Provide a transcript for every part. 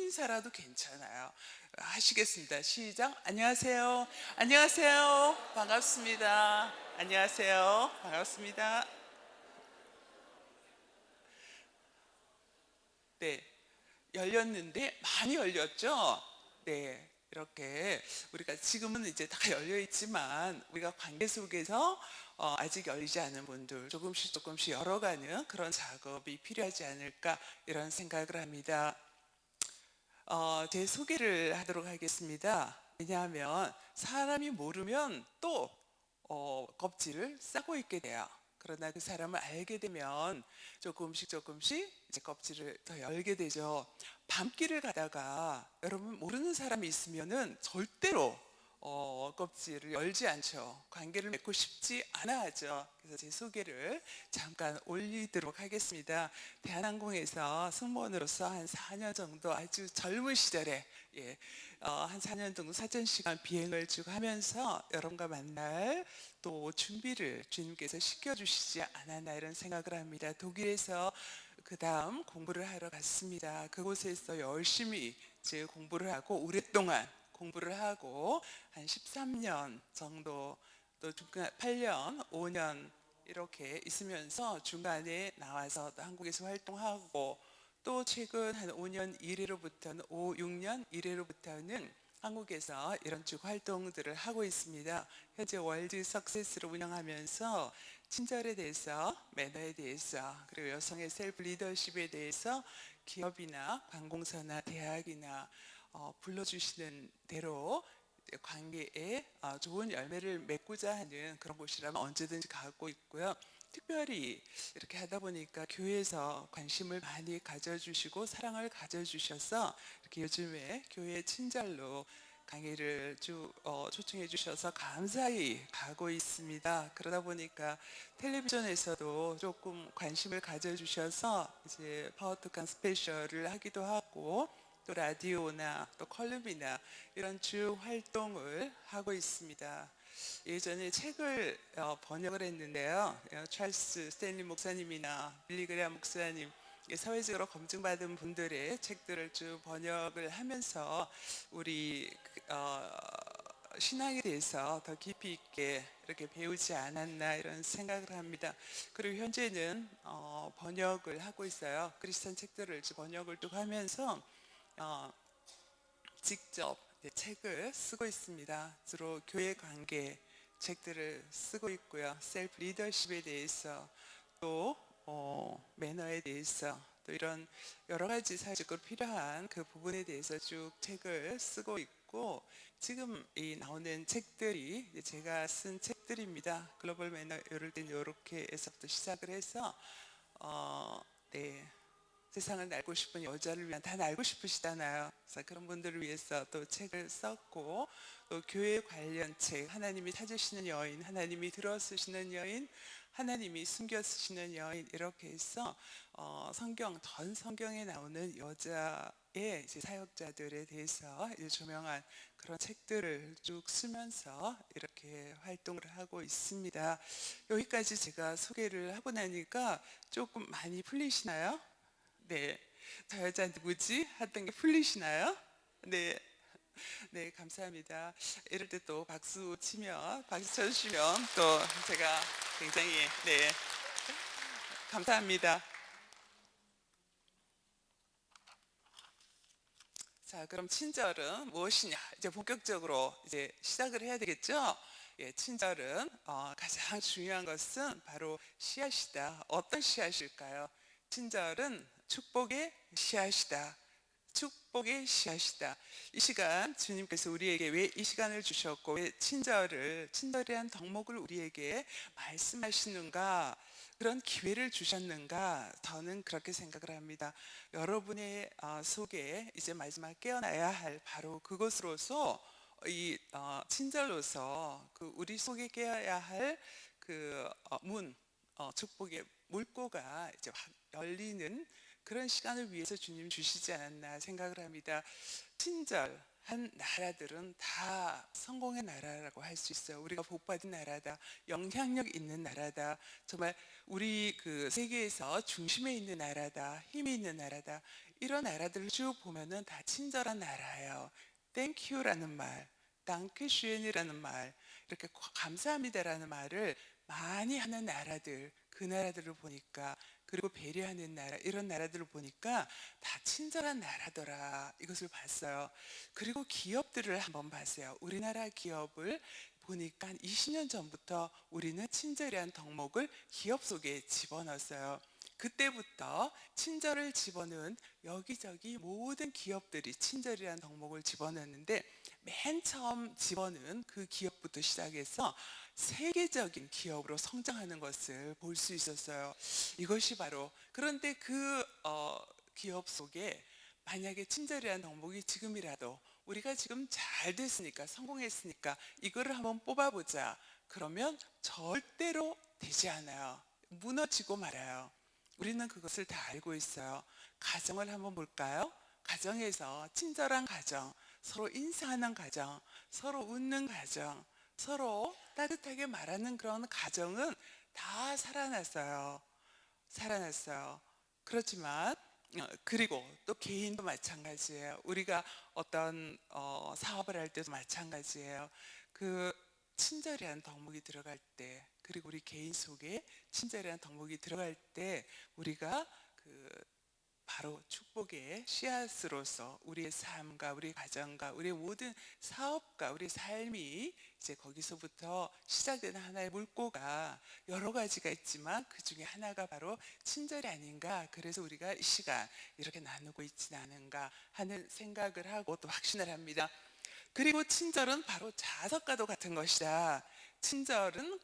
인사라도 괜찮아요. 하시겠습니다. 시작. 안녕하세요. 안녕하세요. 반갑습니다. 안녕하세요. 반갑습니다. 네, 열렸는데 많이 열렸죠? 네, 이렇게 우리가 지금은 이제 다 열려 있지만 우리가 관계 속에서 아직 열리지 않은 분들 조금씩 조금씩 열어가는 그런 작업이 필요하지 않을까 이런 생각을 합니다. 제 소개를 하도록 하겠습니다. 왜냐하면 사람이 모르면 또 껍질을 싸고 있게 돼요. 그러나 그 사람을 알게 되면 조금씩 조금씩 이제 껍질을 더 열게 되죠. 밤길을 가다가 여러분 모르는 사람이 있으면은 절대로 껍질을 열지 않죠. 관계를 맺고 싶지 않아 하죠. 그래서 제 소개를 잠깐 올리도록 하겠습니다. 대한항공에서 승무원으로서 한 4년 정도 아주 젊은 시절에 한 4년 정도 사전 시간 비행을 쭉 하면서 여러분과 만날 또 준비를 주님께서 시켜주시지 않았나 이런 생각을 합니다. 독일에서 그 다음 공부를 하러 갔습니다. 그곳에서 열심히 제 공부를 하고 오랫동안 공부를 하고 한 13년 정도 또 중간 8년, 5년 이렇게 있으면서 중간에 나와서 또 한국에서 활동하고 또 최근 한 5년 이래로부터는 6년 이래로부터는 한국에서 이런 쭉 활동들을 하고 있습니다. 현재 월드 석세스를 운영하면서 친절에 대해서, 매너에 대해서, 그리고 여성의 셀프 리더십에 대해서 기업이나 관공서나 대학이나 불러주시는 대로 관계에 좋은 열매를 맺고자 하는 그런 곳이라면 언제든지 가고 있고요. 특별히 이렇게 하다 보니까 교회에서 관심을 많이 가져주시고 사랑을 가져주셔서 이렇게 요즘에 교회 친절로 강의를 쭉 초청해 주셔서 감사히 가고 있습니다. 그러다 보니까 텔레비전에서도 조금 관심을 가져주셔서 이제 파워투칸 스페셜을 하기도 하고 또 라디오나 또 컬럼이나 이런 쭉 활동을 하고 있습니다. 예전에 책을 번역을 했는데요. 찰스 스탠리 목사님이나 빌리 그레함 목사님 사회적으로 검증받은 분들의 책들을 쭉 번역을 하면서 우리 신앙에 대해서 더 깊이 있게 이렇게 배우지 않았나 이런 생각을 합니다. 그리고 현재는 번역을 하고 있어요. 크리스천 책들을 번역을 쭉 하면서 직접 책을 쓰고 있습니다. 주로 교회 관계 책들을 쓰고 있고요. 셀프 리더십에 대해서 또 매너에 대해서 또 이런 여러 가지 사회적으로 필요한 그 부분에 대해서 쭉 책을 쓰고 있고 지금 이 나오는 책들이 제가 쓴 책들입니다. 글로벌 매너 이럴 땐 이렇게 해서부터 시작을 해서 네. 세상을 알고 싶은 여자를 위한 다 알고 싶으시잖아요. 그래서 그런 분들을 위해서 또 책을 썼고 또 교회 관련 책 하나님이 찾으시는 여인, 하나님이 들어 쓰시는 여인, 하나님이 숨겨 쓰시는 여인 이렇게 해서 전 성경에 나오는 여자의 이제 사역자들에 대해서 조명한 그런 책들을 쭉 쓰면서 이렇게 활동을 하고 있습니다. 여기까지 제가 소개를 하고 나니까 조금 많이 풀리시나요? 네, 저 여자 누구지? 했던 게 풀리시나요? 네, 네, 감사합니다. 이럴 때 또 박수 쳐주시면 또 제가 굉장히, 네, 감사합니다. 자, 그럼 친절은 무엇이냐? 이제 본격적으로 이제 시작을 해야 되겠죠? 예, 친절은 가장 중요한 것은 바로 씨앗이다. 어떤 씨앗일까요? 친절은 축복의 씨앗이다. 축복의 씨앗이다. 이 시간 주님께서 우리에게 왜 이 시간을 주셨고 왜 친절이란 덕목을 우리에게 말씀하시는가 그런 기회를 주셨는가 저는 그렇게 생각을 합니다. 여러분의 속에 이제 마지막 깨어나야 할 바로 그것으로서 이 친절로서 그 우리 속에 깨어야 할 그 축복의 물꼬가 이제 확 열리는 그런 시간을 위해서 주님 주시지 않았나 생각을 합니다. 친절한 나라들은 다 성공의 나라라고 할 수 있어요. 우리가 복받은 나라다, 영향력 있는 나라다, 정말 우리 그 세계에서 중심에 있는 나라다, 힘이 있는 나라다 이런 나라들을 쭉 보면은 다 친절한 나라예요. Thank you라는 말, Dankeschön이라는 말, 이렇게 감사합니다라는 말을 많이 하는 나라들, 그 나라들을 보니까, 그리고 배려하는 나라, 이런 나라들을 보니까 다 친절한 나라더라, 이것을 봤어요. 그리고 기업들을 한번 봤어요. 우리나라 기업을 보니까 한 20년 전부터 우리는 친절이란 덕목을 기업 속에 집어넣었어요. 그때부터 친절을 집어넣은 여기저기 모든 기업들이 친절이라는 덕목을 집어넣었는데, 맨 처음 집어넣은 그 기업부터 시작해서 세계적인 기업으로 성장하는 것을 볼 수 있었어요. 이것이 바로, 그런데 그 기업 속에 만약에 친절이라는 덕목이 지금이라도 우리가 지금 잘 됐으니까, 성공했으니까 이거를 한번 뽑아보자, 그러면 절대로 되지 않아요. 무너지고 말아요. 우리는 그것을 다 알고 있어요. 가정을 한번 볼까요? 가정에서 친절한 가정, 서로 인사하는 가정, 서로 웃는 가정, 서로 따뜻하게 말하는 그런 가정은 다 살아났어요. 살아났어요. 그렇지만 그리고 또 개인도 마찬가지예요. 우리가 어떤 사업을 할 때도 마찬가지예요. 그 친절이라는 덕목이 들어갈 때, 그리고 우리 개인 속에 친절이라는 덕목이 들어갈 때, 우리가 그 바로 축복의 씨앗으로서 우리의 삶과 우리 가정과 우리의 모든 사업과 우리 삶이 이제 거기서부터 시작되는 하나의 물꼬가 여러 가지가 있지만 그 중에 하나가 바로 친절이 아닌가. 그래서 우리가 이 시간 이렇게 나누고 있지는 않은가 하는 생각을 하고 또 확신을 합니다. 그리고 친절은 바로 자석과도 같은 것이다. 친절은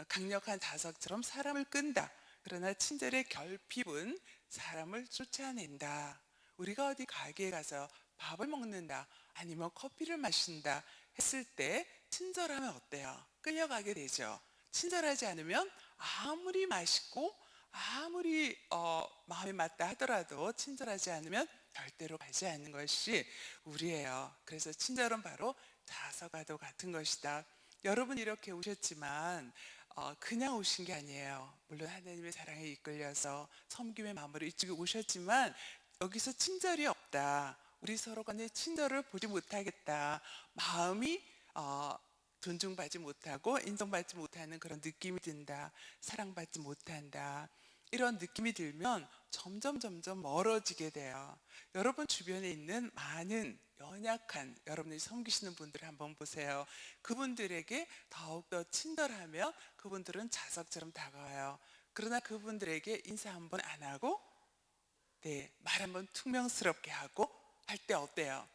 강력한 자석처럼 사람을 끈다. 그러나 친절의 결핍은 사람을 쫓아낸다. 우리가 어디 가게에 가서 밥을 먹는다, 아니면 커피를 마신다 했을 때 친절하면 어때요? 끌려가게 되죠. 친절하지 않으면 아무리 맛있고 아무리 마음에 맞다 하더라도 친절하지 않으면 절대로 가지 않는 것이 우리예요. 그래서 친절은 바로 자서가도 같은 것이다. 여러분 이렇게 오셨지만 그냥 오신 게 아니에요. 물론 하나님의 사랑에 이끌려서 섬김의 마음으로 이쪽에 오셨지만 여기서 친절이 없다, 우리 서로 간에 친절을 보지 못하겠다, 마음이 존중받지 못하고 인정받지 못하는 그런 느낌이 든다, 사랑받지 못한다, 이런 느낌이 들면 점점 멀어지게 돼요. 여러분 주변에 있는 많은 연약한 여러분이 섬기시는 분들을 한번 보세요. 그분들에게 더욱더 친절하며 그분들은 자석처럼 다가와요. 그러나 그분들에게 인사 한번 안 하고 말 한번 퉁명스럽게 하고 할 때 어때요?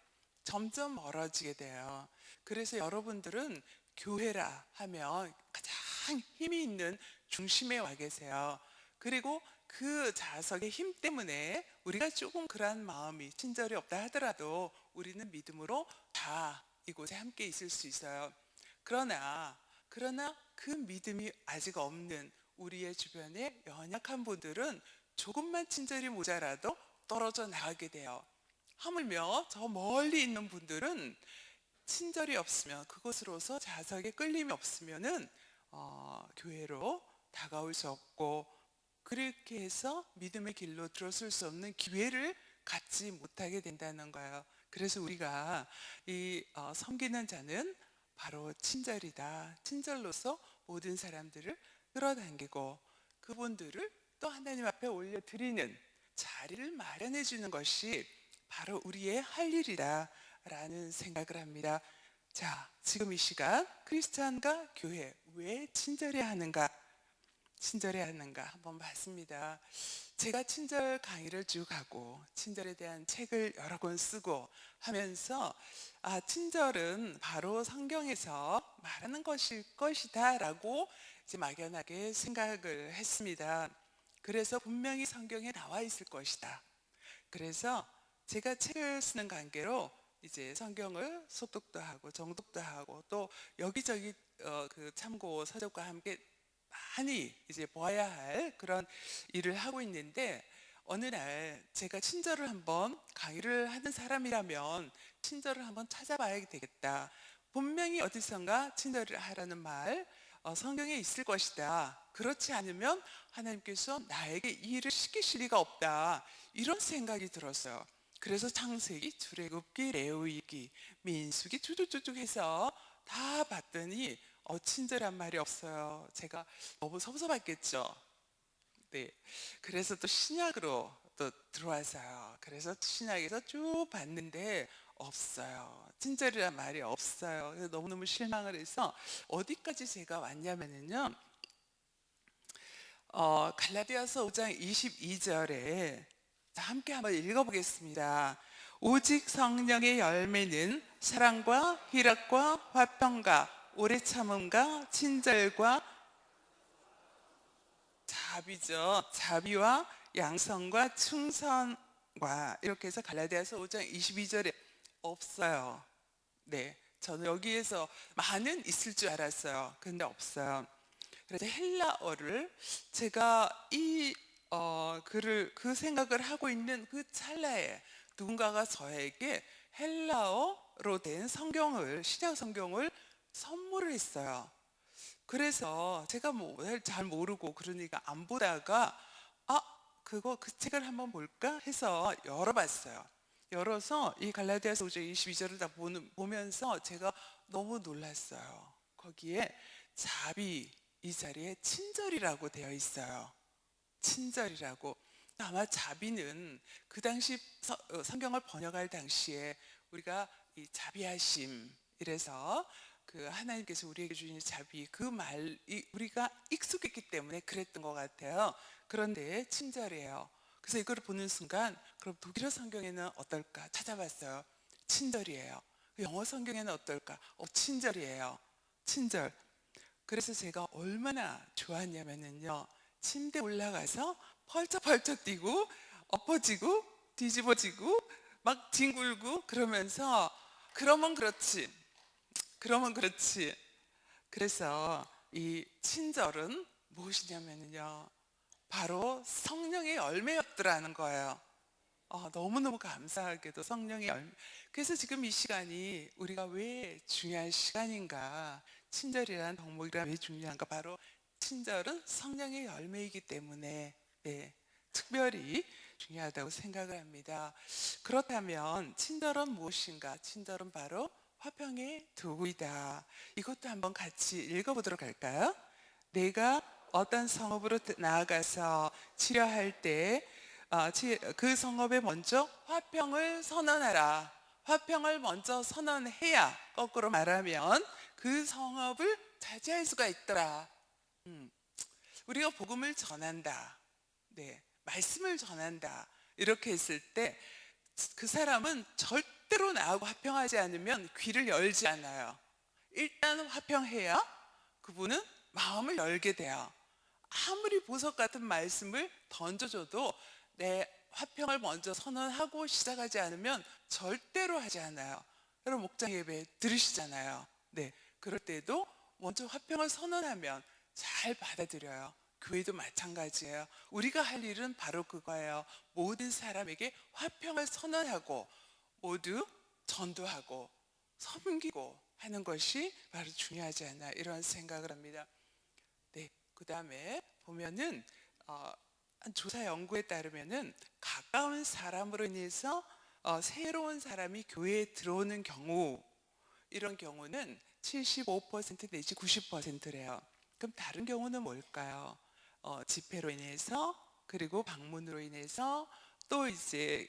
점점 멀어지게 돼요. 그래서 여러분들은 교회라 하면 가장 힘이 있는 중심에 와 계세요. 그리고 그 자석의 힘 때문에 우리가 조금 그러한 마음이 친절이 없다 하더라도 우리는 믿음으로 다 이곳에 함께 있을 수 있어요. 그러나 그 믿음이 아직 없는 우리의 주변에 연약한 분들은 조금만 친절이 모자라도 떨어져 나가게 돼요. 하물며 저 멀리 있는 분들은 친절이 없으면, 그곳으로서 자석에 끌림이 없으면은 교회로 다가올 수 없고, 그렇게 해서 믿음의 길로 들어설 수 없는 기회를 갖지 못하게 된다는 거예요. 그래서 우리가 이 섬기는 자는 바로 친절이다. 친절로서 모든 사람들을 끌어당기고 그분들을 또 하나님 앞에 올려드리는 자리를 마련해 주는 것이 바로 우리의 할 일이다 라는 생각을 합니다. 자, 지금 이 시간 크리스찬과 교회 왜 친절해야 하는가? 친절해야 하는가 한번 봤습니다. 제가 친절 강의를 쭉 하고 친절에 대한 책을 여러 권 쓰고 하면서 친절은 바로 성경에서 말하는 것일 것이다 라고 이제 막연하게 생각을 했습니다. 그래서 분명히 성경에 나와 있을 것이다. 그래서 제가 책을 쓰는 관계로 이제 성경을 소독도 하고 정독도 하고 또 여기저기 그 참고 서적과 함께 많이 이제 보아야 할 그런 일을 하고 있는데, 어느 날 제가 친절을 한번 강의를 하는 사람이라면 친절을 한번 찾아봐야 되겠다. 분명히 어디선가 친절을 하라는 말 성경에 있을 것이다. 그렇지 않으면 하나님께서 나에게 이 일을 시키실 리가 없다. 이런 생각이 들었어요. 그래서 창세기, 출애굽기, 레위기, 민수기 쭉쭉쭉 해서 다 봤더니 친절한 말이 없어요. 제가 너무 섭섭했겠죠. 네. 그래서 또 신약으로 또 들어와서요. 그래서 신약에서 쭉 봤는데 없어요. 친절이란 말이 없어요. 그래서 너무너무 실망을 해서 어디까지 제가 왔냐면요. 갈라디아서 5장 22절에 함께 한번 읽어보겠습니다. 오직 성령의 열매는 사랑과 희락과 화평과 오래 참음과 친절과 자비죠. 자비와 양성과 충성과 이렇게 해서 갈라디아서 5장 22절에 없어요. 네, 저는 여기에서 많은 있을 줄 알았어요. 근데 없어요. 그래서 헬라어를 제가 이 글을 그 생각을 하고 있는 그 찰나에 누군가가 저에게 헬라어로 된 성경을 신약 성경을 선물을 했어요. 그래서 제가 뭐 잘 모르고 그러니까 안 보다가 그거 그 책을 한번 볼까 해서 열어봤어요. 열어서 이 갈라디아서 5장 22절을 다 보면서 제가 너무 놀랐어요. 거기에 자비 이 자리에 친절이라고 되어 있어요. 친절이라고. 아마 자비는 그 당시 성경을 번역할 당시에 우리가 이 자비하심 이래서 그 하나님께서 우리에게 주신 자비 그 말이 우리가 익숙했기 때문에 그랬던 것 같아요. 그런데 친절이에요. 그래서 이걸 보는 순간 그럼 독일어 성경에는 어떨까 찾아봤어요. 친절이에요. 영어 성경에는 어떨까? 친절이에요. 친절. 그래서 제가 얼마나 좋았냐면요. 침대 올라가서 펄쩍펄쩍 뛰고 엎어지고 뒤집어지고 막 뒹굴고 그러면서 그러면 그렇지. 그래서 이 친절은 무엇이냐면요. 바로 성령의 열매였더라는 거예요. 너무너무 감사하게도 성령의 열매. 그래서 지금 이 시간이 우리가 왜 중요한 시간인가, 친절이라는 덕목이란 왜 중요한가, 바로 친절은 성령의 열매이기 때문에 네, 특별히 중요하다고 생각을 합니다. 그렇다면 친절은 무엇인가? 친절은 바로 화평의 도구이다. 이것도 한번 같이 읽어보도록 할까요? 내가 어떤 성읍으로 나아가서 치료할 때 그 성읍에 먼저 화평을 선언하라. 화평을 먼저 선언해야 거꾸로 말하면 그 성읍을 차지할 수가 있더라. 우리가 복음을 전한다. 네, 말씀을 전한다. 이렇게 했을 때 그 사람은 절대로 나하고 화평하지 않으면 귀를 열지 않아요. 일단 화평해야 그분은 마음을 열게 돼요. 아무리 보석 같은 말씀을 던져줘도 내 화평을 먼저 선언하고 시작하지 않으면 절대로 하지 않아요. 여러분 목장 예배 들으시잖아요. 네, 그럴 때도 먼저 화평을 선언하면 잘 받아들여요. 교회도 마찬가지예요. 우리가 할 일은 바로 그거예요. 모든 사람에게 화평을 선언하고 모두 전도하고 섬기고 하는 것이 바로 중요하지 않나 이런 생각을 합니다. 네, 그 다음에 보면은 한 조사 연구에 따르면은 가까운 사람으로 인해서 새로운 사람이 교회에 들어오는 경우 이런 경우는 75% 내지 90%래요. 그럼 다른 경우는 뭘까요? 집회로 인해서 그리고 방문으로 인해서 또 이제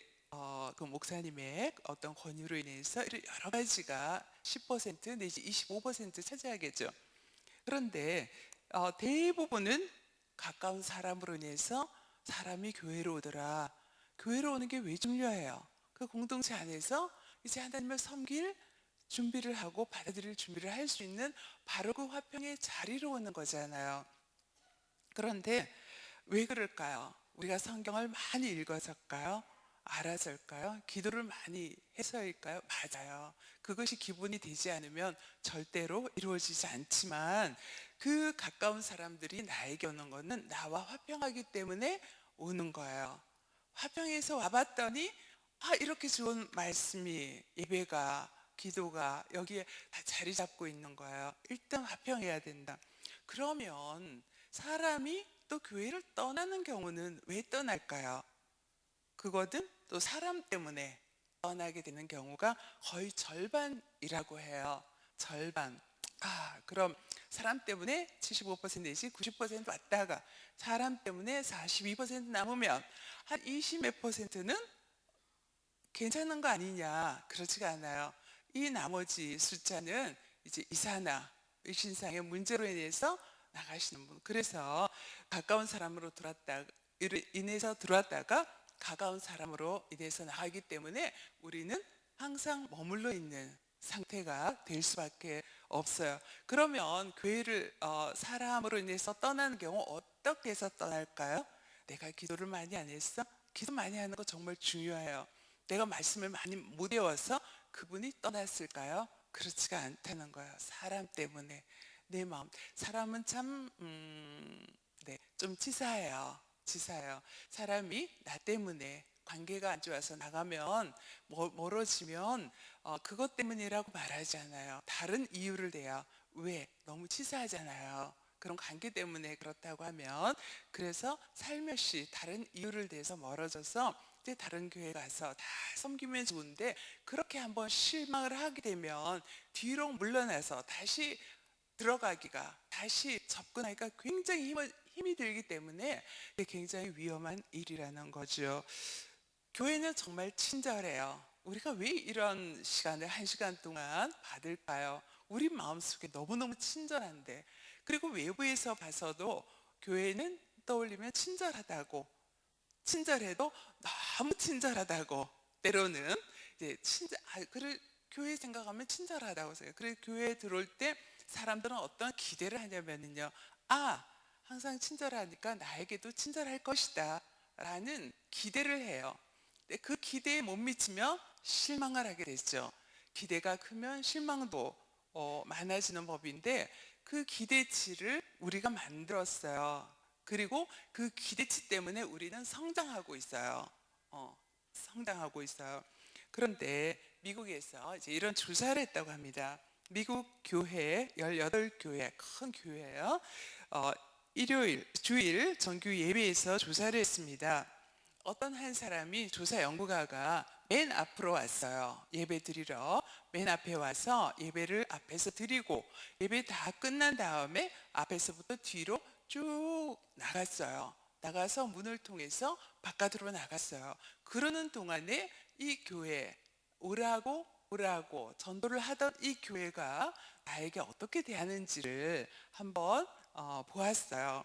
그 목사님의 어떤 권유로 인해서 여러 가지가 10% 내지 25% 차지하겠죠. 그런데 대부분은 가까운 사람으로 인해서 사람이 교회로 오더라. 교회로 오는 게 왜 중요해요? 그 공동체 안에서 이제 하나님을 섬길 준비를 하고 받아들일 준비를 할 수 있는 바로 그 화평의 자리로 오는 거잖아요. 그런데 왜 그럴까요? 우리가 성경을 많이 읽어서일까요? 알아서일까요? 기도를 많이 해서일까요? 맞아요. 그것이 기본이 되지 않으면 절대로 이루어지지 않지만 그 가까운 사람들이 나에게 오는 것은 나와 화평하기 때문에 오는 거예요. 화평에서 와봤더니 이렇게 좋은 말씀이 예배가 기도가 여기에 다 자리 잡고 있는 거예요. 일단 화평해야 된다. 그러면 사람이 또 교회를 떠나는 경우는 왜 떠날까요? 그거든 또 사람 때문에 떠나게 되는 경우가 거의 절반이라고 해요. 절반. 그럼 사람 때문에 75% 내지 90% 왔다가 사람 때문에 42% 남으면 한 20 몇 %는 괜찮은 거 아니냐? 그렇지가 않아요. 이 나머지 숫자는 이제 이사나 일신상의 문제로 인해서 나가시는 분. 그래서 가까운 사람으로 인해서 들어왔다가 가까운 사람으로 인해서 나가기 때문에 우리는 항상 머물러 있는 상태가 될 수밖에 없어요. 그러면 교회를 사람으로 인해서 떠나는 경우 어떻게 해서 떠날까요? 내가 기도를 많이 안 했어? 기도 많이 하는 거 정말 중요해요. 내가 말씀을 많이 못 외워서 그분이 떠났을까요? 그렇지가 않다는 거예요. 사람 때문에 내 마음. 사람은 참 좀 치사해요. 치사해요. 사람이 나 때문에 관계가 안 좋아서 나가면 멀어지면 그것 때문이라고 말하지 않아요. 다른 이유를 대요. 왜? 너무 치사하잖아요. 그런 관계 때문에 그렇다고 하면 그래서 살며시 다른 이유를 대해서 멀어져서 이제 다른 교회 가서 다 섬기면 좋은데 그렇게 한번 실망을 하게 되면 뒤로 물러나서 다시 들어가기가 다시 접근하기가 굉장히 힘이 들기 때문에 굉장히 위험한 일이라는 거죠. 교회는 정말 친절해요. 우리가 왜 이런 시간을 1시간 동안 받을까요? 우리 마음속에 너무너무 친절한데 그리고 외부에서 봐서도 교회는 떠올리면 친절하다고 친절해도 너무 친절하다고 때로는 이제 그래 교회 생각하면 친절하다고 생각해요. 그래 교회에 들어올 때 사람들은 어떤 기대를 하냐면요, 항상 친절하니까 나에게도 친절할 것이다 라는 기대를 해요. 근데 그 기대에 못 미치면 실망을 하게 되죠. 기대가 크면 실망도 많아지는 법인데 그 기대치를 우리가 만들었어요. 그리고 그 기대치 때문에 우리는 성장하고 있어요. 성장하고 있어요. 그런데 미국에서 이제 이런 조사를 했다고 합니다. 미국 교회 18교회 큰 교회예요. 주일 정규 예배에서 조사를 했습니다. 어떤 한 사람이 조사 연구가가 맨 앞으로 왔어요. 예배 드리러 맨 앞에 와서 예배를 앞에서 드리고 예배 다 끝난 다음에 앞에서부터 뒤로 쭉 나갔어요. 나가서 문을 통해서 바깥으로 나갔어요. 그러는 동안에 이 교회 오라고 전도를 하던 이 교회가 나에게 어떻게 대하는지를 한번 보았어요.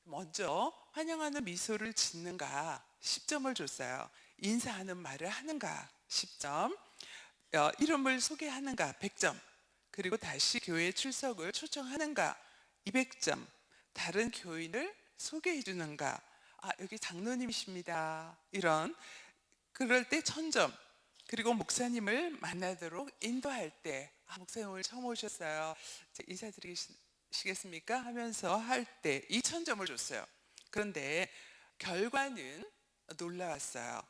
먼저 환영하는 미소를 짓는가 10점을 줬어요. 인사하는 말을 하는가 10점, 이름을 소개하는가 100점, 그리고 다시 교회 출석을 초청하는가 200점, 다른 교인을 소개해 주는가, 여기 장로님이십니다, 그럴 때 1000점, 그리고 목사님을 만나도록 인도할 때 목사님 오늘 처음 오셨어요, 인사드리시겠습니까? 하면서 할 때 2000점을 줬어요. 그런데 결과는 놀라웠어요.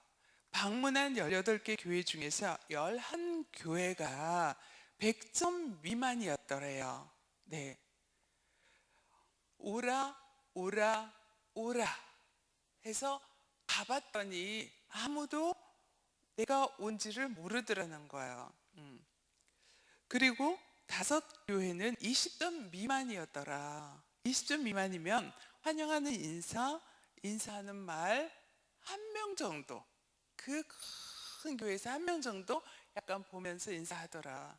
방문한 18개 교회 중에서 11교회가 100점 미만이었더래요. 네. 오라 해서 가봤더니 아무도 내가 온지를 모르더라는 거예요. 그리고 5교회는 20점 미만이었더라. 20점 미만이면 환영하는 인사하는 말 한 명 정도, 그 큰 교회에서 한 명 정도 약간 보면서 인사하더라.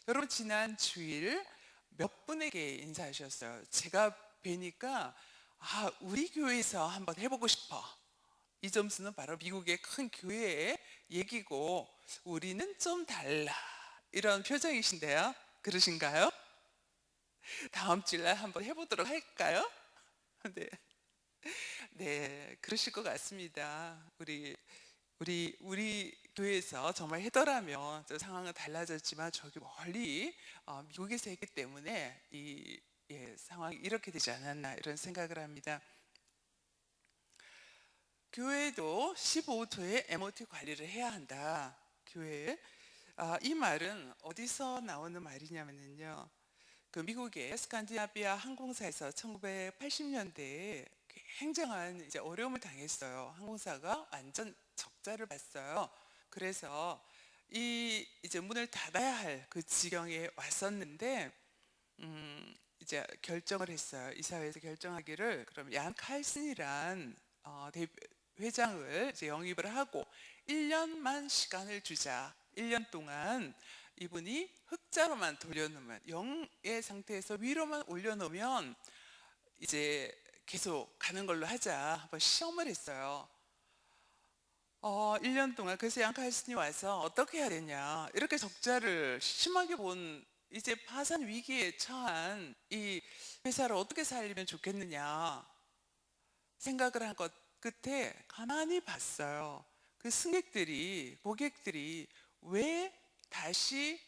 여러분 지난 주일 몇 분에게 인사하셨어요? 제가 뵈니까 우리 교회에서 한번 해보고 싶어. 이 점수는 바로 미국의 큰 교회의 얘기고 우리는 좀 달라, 이런 표정이신데요. 그러신가요? 다음 주일날 한번 해보도록 할까요? 네, 그러실 것 같습니다. 우리 교회에서 정말 해더라면 상황은 달라졌지만 저기 멀리 미국에서 했기 때문에 상황이 이렇게 되지 않았나 이런 생각을 합니다. 교회도 15조의 MOT 관리를 해야 한다. 교회. 이 말은 어디서 나오는 말이냐면요, 그 미국의 스칸디나비아 항공사에서 1980년대에 굉장한 이제 어려움을 당했어요. 항공사가 완전 적자를 봤어요. 그래서 이 이제 문을 닫아야 할 그 지경에 왔었는데 이제 결정을 했어요. 이사회에서 결정하기를 그럼 얀 칼슨이란 회장을 이제 영입을 하고 1년만 시간을 주자. 1년 동안 이분이 흑자로만 돌려놓으면 영의 상태에서 위로만 올려놓으면 이제 계속 가는 걸로 하자. 한번 시험을 했어요. 1년 동안. 그래서 양 칼슨이 와서 어떻게 해야 되냐. 이렇게 적자를 심하게 본 이제 파산 위기에 처한 이 회사를 어떻게 살리면 좋겠느냐 생각을 한 것 끝에 가만히 봤어요. 그 승객들이, 고객들이 왜 다시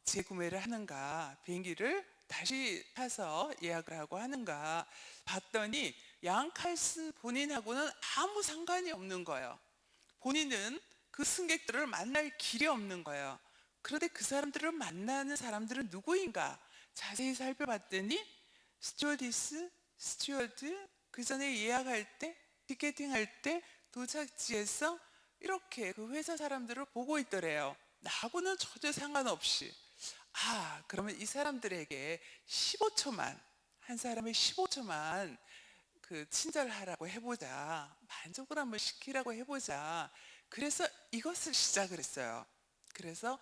재구매를 하는가, 비행기를 다시 타서 예약을 하고 하는가 봤더니 양 칼슨 본인하고는 아무 상관이 없는 거예요. 본인은 그 승객들을 만날 길이 없는 거예요. 그런데 그 사람들을 만나는 사람들은 누구인가 자세히 살펴봤더니 스튜어디스, 스튜어드, 그 전에 예약할 때, 티켓팅할 때 도착지에서 이렇게 그 회사 사람들을 보고 있더래요. 나하고는 전혀 상관없이. 그러면 이 사람들에게 15초만, 한 사람의 15초만 그 친절하라고 해보자. 만족을 한번 시키라고 해보자. 그래서 이것을 시작을 했어요. 그래서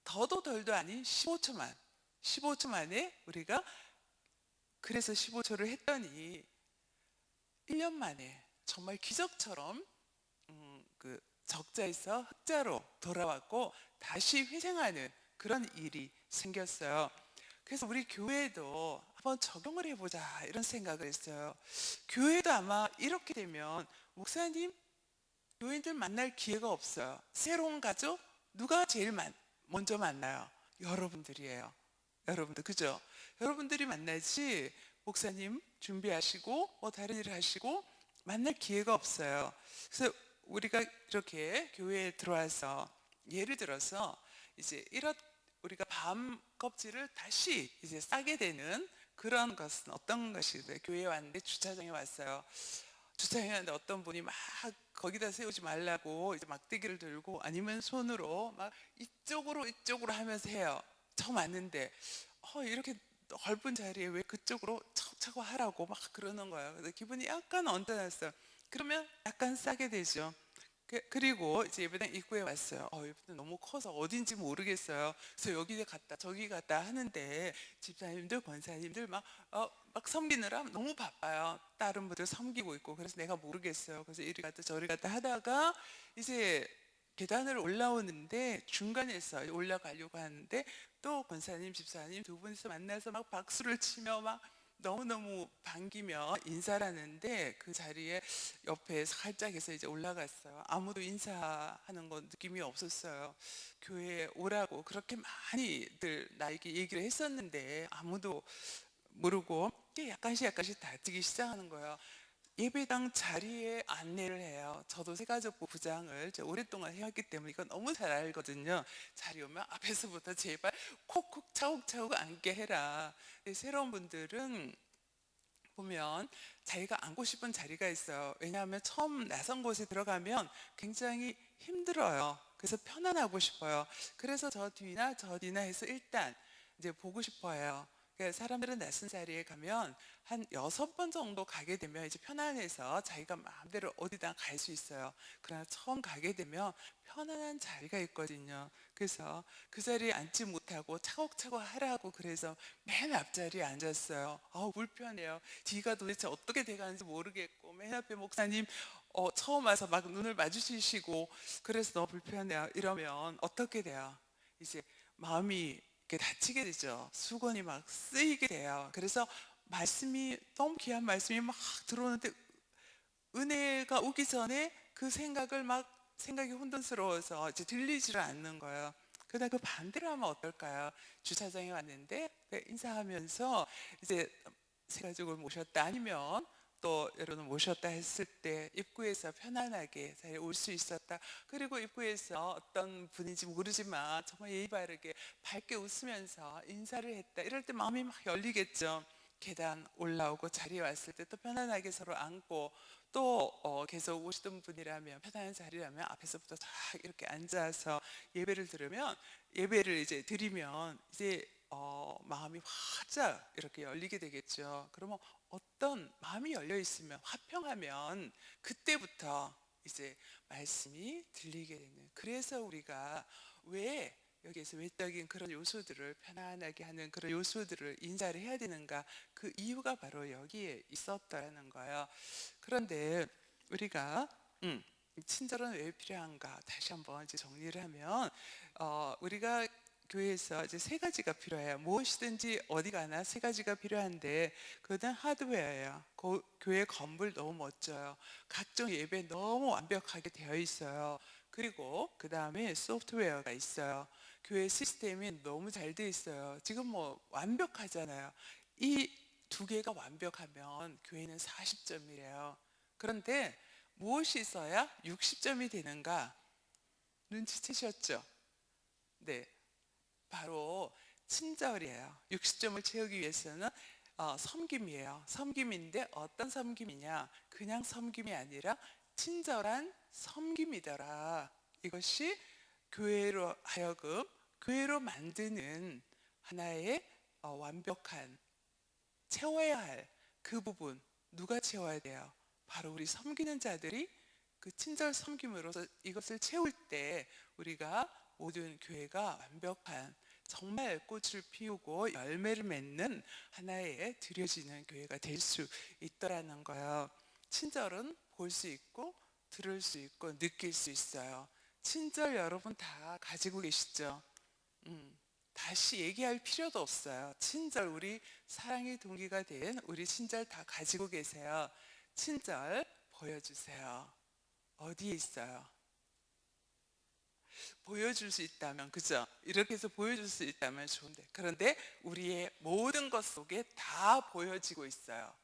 더도 덜도 아닌 15초만, 15초 만에 우리가 그래서 15초를 했더니 1년 만에 정말 기적처럼 그 적자에서 흑자로 돌아왔고 다시 회생하는 그런 일이 생겼어요. 그래서 우리 교회도 한번 적용을 해보자 이런 생각을 했어요. 교회도 아마 이렇게 되면 목사님, 교인들 만날 기회가 없어요. 새로운 가족 누가 제일 먼저 만나요? 여러분들이에요. 여러분들, 그죠? 여러분들이 만나지 목사님 준비하시고 뭐 다른 일을 하시고 만날 기회가 없어요. 그래서 우리가 이렇게 교회에 들어와서 예를 들어서 이제 우리가 밤 껍질을 다시 이제 싸게 되는 그런 것은 어떤 것이든 교회에 왔는데 주차장에 왔어요. 주차장에 왔는데 어떤 분이 막 거기다 세우지 말라고 이제 막대기를 들고 아니면 손으로 막 이쪽으로 하면서 해요. 처음 왔는데 이렇게 넓은 자리에 왜 그쪽으로 차곡차곡 하라고 막 그러는 거예요. 그래서 기분이 약간 언짢았어요. 그러면 약간 싸게 되죠. 그리고 이제 예배당 입구에 왔어요. 예배당 너무 커서 어딘지 모르겠어요. 그래서 여기 갔다 저기 갔다 하는데 집사님들, 권사님들 막 섬기느라 너무 바빠요. 다른 분들 섬기고 있고. 그래서 내가 모르겠어요. 그래서 이리 갔다 저리 갔다 하다가 이제 계단을 올라오는데 중간에서 올라가려고 하는데 또 권사님, 집사님 두 분이서 만나서 막 박수를 치며 막 너무너무 반기며 인사를 하는데 그 자리에 옆에 살짝해서 이제 올라갔어요. 아무도 인사하는 건 느낌이 없었어요. 교회에 오라고 그렇게 많이들 나에게 얘기를 했었는데 아무도 모르고 약간씩 다투기 시작하는 거예요. 예배당 자리에 안내를 해요. 저도 새가족부 부장을 오랫동안 해왔기 때문에 이건 너무 잘 알거든요. 자리 오면 앞에서부터 제발 콕콕 차곡차곡 앉게 해라. 새로운 분들은 보면 자기가 앉고 싶은 자리가 있어요. 왜냐하면 처음 낯선 곳에 들어가면 굉장히 힘들어요. 그래서 편안하고 싶어요. 그래서 저 뒤나 저 뒤나 해서 일단 이제 보고 싶어요. 사람들은 낯선 자리에 가면 한 6번 정도 가게 되면 이제 편안해서 자기가 마음대로 어디다 갈 수 있어요. 그러나 처음 가게 되면 편안한 자리가 있거든요. 그래서 그 자리에 앉지 못하고 차곡차곡 하라고 그래서 맨 앞자리에 앉았어요. 불편해요. 뒤가 도대체 어떻게 돼가는지 모르겠고 맨 앞에 목사님 처음 와서 막 눈을 마주치시고 그래서 너무 불편해요. 이러면 어떻게 돼요? 이제 마음이 이렇게 다치게 되죠. 수건이 막 쓰이게 돼요. 그래서 말씀이 너무 귀한 말씀이 막 들어오는데 은혜가 오기 전에 그 생각이 혼돈스러워서 이제 들리지를 않는 거예요. 그러다 그 반대로 하면 어떨까요? 주차장에 왔는데 인사하면서 이제 새 가족을 모셨다 아니면 또 여러분 모셨다 했을 때 입구에서 편안하게 잘 올 수 있었다. 그리고 입구에서 어떤 분인지 모르지만 정말 예의 바르게 밝게 웃으면서 인사를 했다. 이럴 때 마음이 막 열리겠죠. 계단 올라오고 자리에 왔을 때 또 편안하게 서로 앉고, 또 계속 오시던 분이라면 편안한 자리라면 앞에서부터 쫙 이렇게 앉아서 예배를 들으면, 예배를 이제 드리면 이제 마음이 활짝 이렇게 열리게 되겠죠. 그러면 어떤 마음이 열려 있으면, 화평하면 그때부터 이제 말씀이 들리게 되는, 그래서 우리가 왜 여기에서 외적인 그런 요소들을 편안하게 하는 그런 요소들을 인사를 해야 되는가, 그 이유가 바로 여기에 있었다는 거예요. 그런데 우리가 친절은 왜 필요한가 다시 한번 이제 정리를 하면, 우리가 교회에서 이제 세 가지가 필요해요. 무엇이든지 어디 가나 세 가지가 필요한데, 그거는 하드웨어예요. 교회 건물 너무 멋져요. 각종 예배 너무 완벽하게 되어 있어요. 그리고 그 다음에 소프트웨어가 있어요. 교회 시스템이 너무 잘 돼 있어요. 지금 뭐 완벽하잖아요. 이 두 개가 완벽하면 교회는 40점이래요. 그런데 무엇이 있어야 60점이 되는가? 눈치채셨죠? 네, 바로 친절이에요. 60점을 채우기 위해서는 섬김이에요. 섬김인데 어떤 섬김이냐? 그냥 섬김이 아니라 친절한 섬김이더라. 이것이 교회로 하여금 교회로 만드는 하나의 완벽한, 채워야 할 그 부분, 누가 채워야 돼요? 바로 우리 섬기는 자들이 그 친절 섬김으로써 이것을 채울 때 우리가 모든 교회가 완벽한, 정말 꽃을 피우고 열매를 맺는 하나의 드려지는 교회가 될 수 있더라는 거예요. 친절은 볼 수 있고 들을 수 있고 느낄 수 있어요. 친절 여러분 다 가지고 계시죠? 다시 얘기할 필요도 없어요. 친절, 우리 사랑의 동기가 된 우리 친절 다 가지고 계세요. 친절 보여주세요. 어디에 있어요? 보여줄 수 있다면, 그죠? 이렇게 해서 보여줄 수 있다면 좋은데, 그런데 우리의 모든 것 속에 다 보여지고 있어요.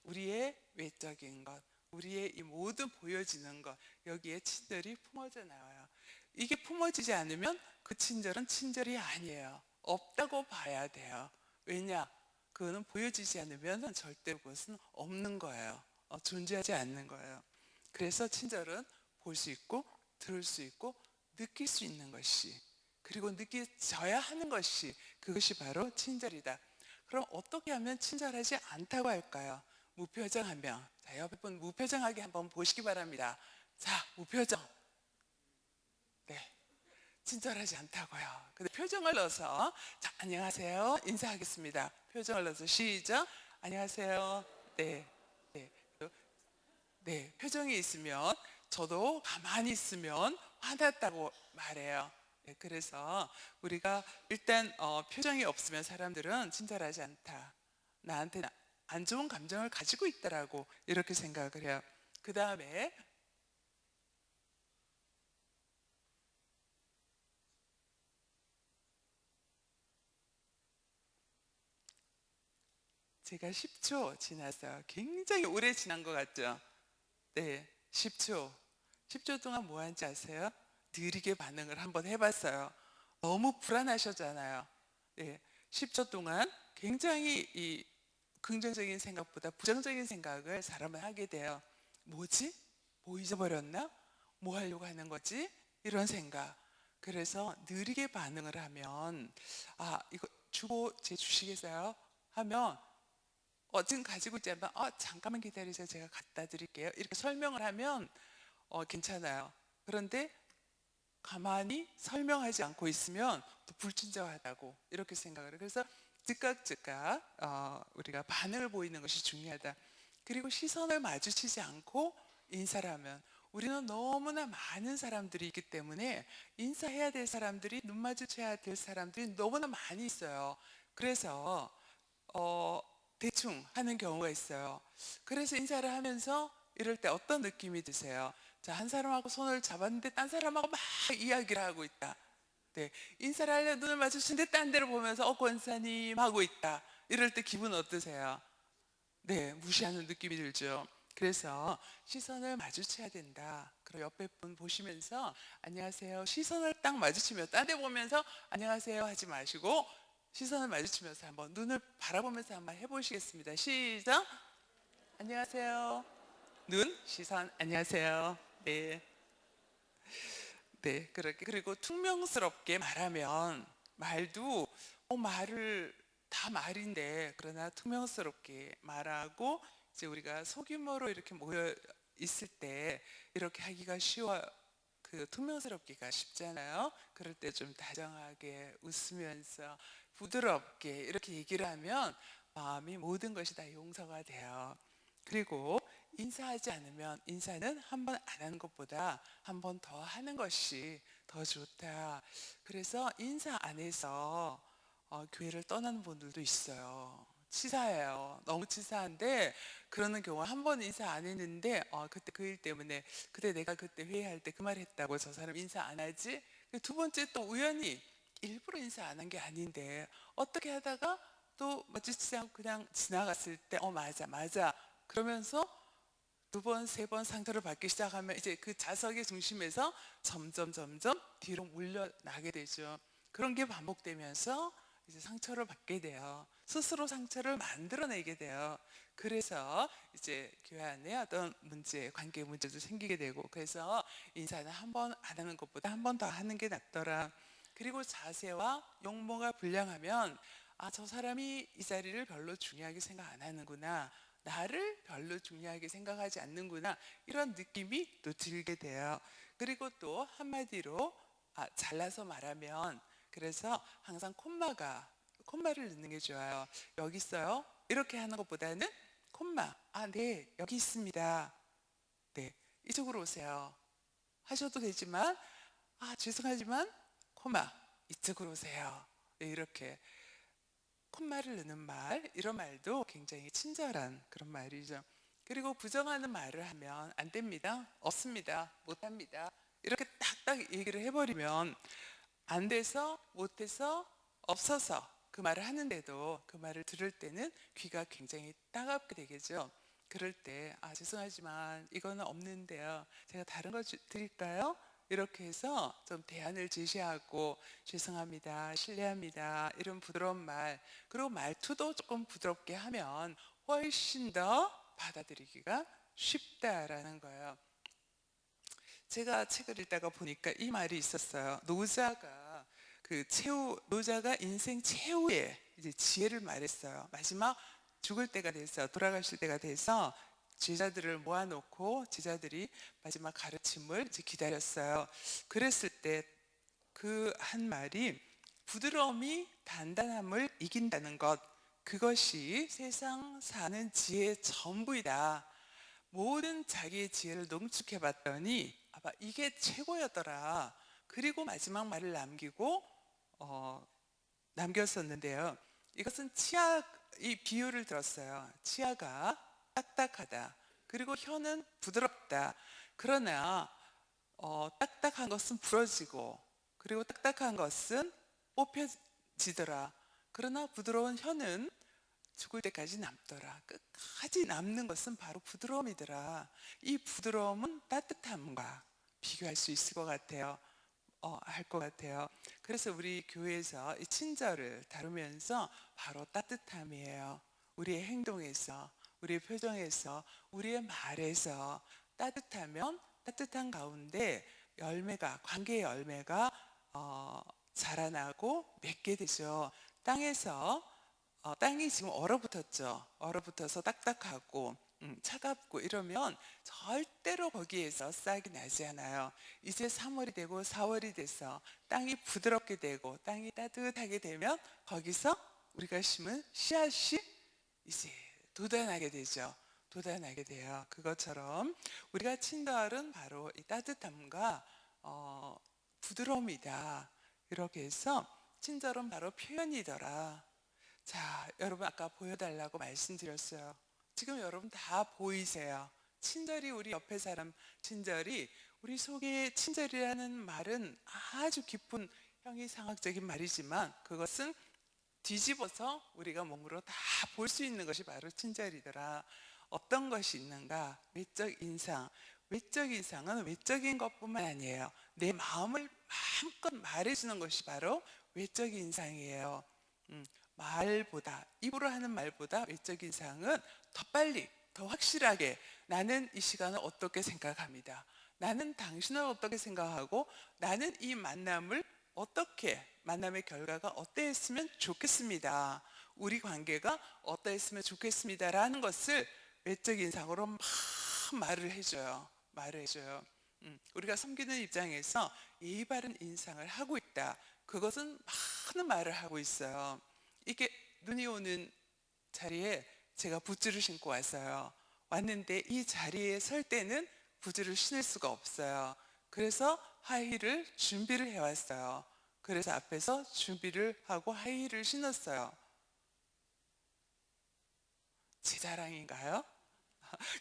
우리의 외적인 것, 우리의 이 모든 보여지는 것, 여기에 친절이 품어져 나와요. 이게 품어지지 않으면 그 친절은 친절이 아니에요. 없다고 봐야 돼요. 왜냐? 그거는 보여지지 않으면 절대 그것은 없는 거예요. 존재하지 않는 거예요. 그래서 친절은 볼 수 있고 들을 수 있고 느낄 수 있는 것이, 그리고 느껴져야 하는 것이, 그것이 바로 친절이다. 그럼 어떻게 하면 친절하지 않다고 할까요? 무표정하면, 자, 옆에 분 무표정하게 한번 보시기 바랍니다. 자, 무표정. 네, 친절하지 않다고요. 근데 표정을 넣어서, 자, 안녕하세요, 인사하겠습니다. 표정을 넣어서 시작. 안녕하세요. 네, 네, 네. 표정이 있으면, 저도 가만히 있으면 화났다고 말해요. 네, 그래서 우리가 일단 표정이 없으면 사람들은 친절하지 않다, 나한테 안 좋은 감정을 가지고 있다라고 이렇게 생각을 해요. 그 다음에 제가 10초 지났어요. 굉장히 오래 지난 것 같죠? 네, 10초. 10초 동안 뭐 한지 아세요? 느리게 반응을 한번 해봤어요. 너무 불안하셨잖아요. 네, 10초 동안 굉장히 이 긍정적인 생각보다 부정적인 생각을 사람은 하게 돼요. 뭐지? 뭐 잊어버렸나? 뭐 하려고 하는 거지? 이런 생각. 그래서 느리게 반응을 하면, 아, 이거 주고 제 주시겠어요? 하면, 지금 가지고 있자면, 잠깐만 기다리세요, 제가 갖다 드릴게요, 이렇게 설명을 하면 괜찮아요. 그런데 가만히 설명하지 않고 있으면 또 불친절하다고 이렇게 생각을 해요. 그래서 즉각 우리가 반응을 보이는 것이 중요하다. 그리고 시선을 마주치지 않고 인사를 하면, 우리는 너무나 많은 사람들이 있기 때문에 인사해야 될 사람들이, 눈 마주쳐야 될 사람들이 너무나 많이 있어요. 그래서 대충 하는 경우가 있어요. 그래서 인사를 하면서 이럴 때 어떤 느낌이 드세요? 자, 한 사람하고 손을 잡았는데 딴 사람하고 막 이야기를 하고 있다. 네, 인사를 하려 눈을 마주치는데 딴 데를 보면서 권사님 하고 있다. 이럴 때 기분 어떠세요? 네, 무시하는 느낌이 들죠. 그래서 시선을 마주쳐야 된다. 그리고 옆에 분 보시면서 안녕하세요. 시선을 딱 마주치며 딴 데 보면서 안녕하세요 하지 마시고 시선을 마주치면서 한번 눈을 바라보면서 한번 해보시겠습니다. 시작. 안녕하세요. 눈, 시선, 안녕하세요. 네, 네, 그렇게. 그리고 퉁명스럽게 말하면 말도 말을 다 말인데 그러나 퉁명스럽게 말하고 이제 우리가 소규모로 이렇게 모여 있을 때 이렇게 하기가 쉬워. 그 퉁명스럽기가 쉽잖아요. 그럴 때 좀 다정하게 웃으면서 부드럽게 이렇게 얘기를 하면 마음이 모든 것이 다 용서가 돼요. 그리고 인사하지 않으면 인사는 한 번 안 하는 것보다 한 번 더 하는 것이 더 좋다. 그래서 인사 안 해서 교회를 떠나는 분들도 있어요. 치사해요. 너무 치사한데 그러는 경우 한 번 인사 안 했는데 그때 그 일 때문에 그때 내가 그때 회의할 때 그 말 했다고 저 사람 인사 안 하지? 두 번째 또 우연히 일부러 인사 안 한 게 아닌데 어떻게 하다가 또 마주치지 않고 그냥 지나갔을 때 맞아 맞아 그러면서 두 번, 세 번 상처를 받기 시작하면 이제 그 자석의 중심에서 점점 뒤로 물러나게 되죠. 그런 게 반복되면서 이제 상처를 받게 돼요. 스스로 상처를 만들어내게 돼요. 그래서 이제 교회 안에 어떤 문제, 관계 문제도 생기게 되고 그래서 인사는 한 번 안 하는 것보다 한 번 더 하는 게 낫더라. 그리고 자세와 용모가 불량하면 저 사람이 이 자리를 별로 중요하게 생각 안 하는구나. 나를 별로 중요하게 생각하지 않는구나. 이런 느낌이 또 들게 돼요. 그리고 또 한마디로 잘라서 말하면 그래서 항상 콤마를 넣는 게 좋아요. 여기 있어요. 이렇게 하는 것보다는 콤마. 네, 여기 있습니다. 네, 이쪽으로 오세요. 하셔도 되지만 죄송하지만 콤마 이쪽으로 오세요. 네, 이렇게 콤마를 넣는 말, 이런 말도 굉장히 친절한 그런 말이죠. 그리고 부정하는 말을 하면 안 됩니다. 없습니다. 못합니다. 이렇게 딱딱 얘기를 해버리면 안 돼서, 못해서, 없어서 그 말을 하는데도 그 말을 들을 때는 귀가 굉장히 따갑게 되겠죠. 그럴 때 죄송하지만 이거는 없는데요. 제가 다른 거 드릴까요? 이렇게 해서 좀 대안을 제시하고 죄송합니다, 실례합니다 이런 부드러운 말 그리고 말투도 조금 부드럽게 하면 훨씬 더 받아들이기가 쉽다라는 거예요. 제가 책을 읽다가 보니까 이 말이 있었어요. 노자가 인생 최후의 이제 지혜를 말했어요. 마지막 죽을 때가 돼서 돌아가실 때가 돼서 제자들을 모아놓고 제자들이 마지막 가르침을 이제 기다렸어요. 그랬을 때 그 한 말이 부드러움이 단단함을 이긴다는 것, 그것이 세상 사는 지혜의 전부이다. 모든 자기의 지혜를 농축해 봤더니 이게 최고였더라. 그리고 마지막 말을 남겼었는데요. 이것은 이 비유를 들었어요. 치아가 딱딱하다. 그리고 혀는 부드럽다. 그러나 딱딱한 것은 부러지고 그리고 딱딱한 것은 뽑혀지더라. 그러나 부드러운 혀는 죽을 때까지 남더라. 끝까지 남는 것은 바로 부드러움이더라. 이 부드러움은 따뜻함과 비교할 수 있을 것 같아요. 할 것 같아요. 그래서 우리 교회에서 이 친절을 다루면서 바로 따뜻함이에요. 우리의 행동에서, 우리의 표정에서, 우리의 말에서 따뜻하면 따뜻한 가운데 관계의 열매가 자라나고 맺게 되죠. 땅이 지금 얼어붙었죠. 얼어붙어서 딱딱하고 차갑고 이러면 절대로 거기에서 싹이 나지 않아요. 이제 3월이 되고 4월이 돼서 땅이 부드럽게 되고 땅이 따뜻하게 되면 거기서 우리가 심은 씨앗이 이제 돋아나게 되죠. 돋아나게 돼요. 그것처럼 우리가 친절은 바로 이 따뜻함과 부드러움이다. 이렇게 해서 친절은 바로 표현이더라. 자, 여러분 아까 보여달라고 말씀드렸어요. 지금 여러분 다 보이세요. 친절이 우리 옆에 사람 친절이 우리 속에 친절이라는 말은 아주 깊은 형이상학적인 말이지만 그것은 뒤집어서 우리가 몸으로 다 볼 수 있는 것이 바로 친절이더라. 어떤 것이 있는가? 외적 인상. 외적 인상은 외적인 것뿐만 아니에요. 내 마음을 마음껏 말해주는 것이 바로 외적 인상이에요. 말보다, 입으로 하는 말보다 외적 인상은 더 빨리, 더 확실하게 나는 이 시간을 어떻게 생각합니다. 나는 당신을 어떻게 생각하고 나는 이 만남을 어떻게, 만남의 결과가 어떠했으면 좋겠습니다. 우리 관계가 어떠했으면 좋겠습니다. 라는 것을 외적 인상으로 막 말을 해줘요. 말을 해줘요. 우리가 섬기는 입장에서 예의 바른 인상을 하고 있다. 그것은 많은 말을 하고 있어요. 이게 눈이 오는 자리에 제가 붓들을 신고 왔어요. 왔는데 이 자리에 설 때는 붓들을 신을 수가 없어요. 그래서 하이힐을 준비를 해왔어요. 그래서 앞에서 준비를 하고 하이힐을 신었어요. 제 자랑인가요?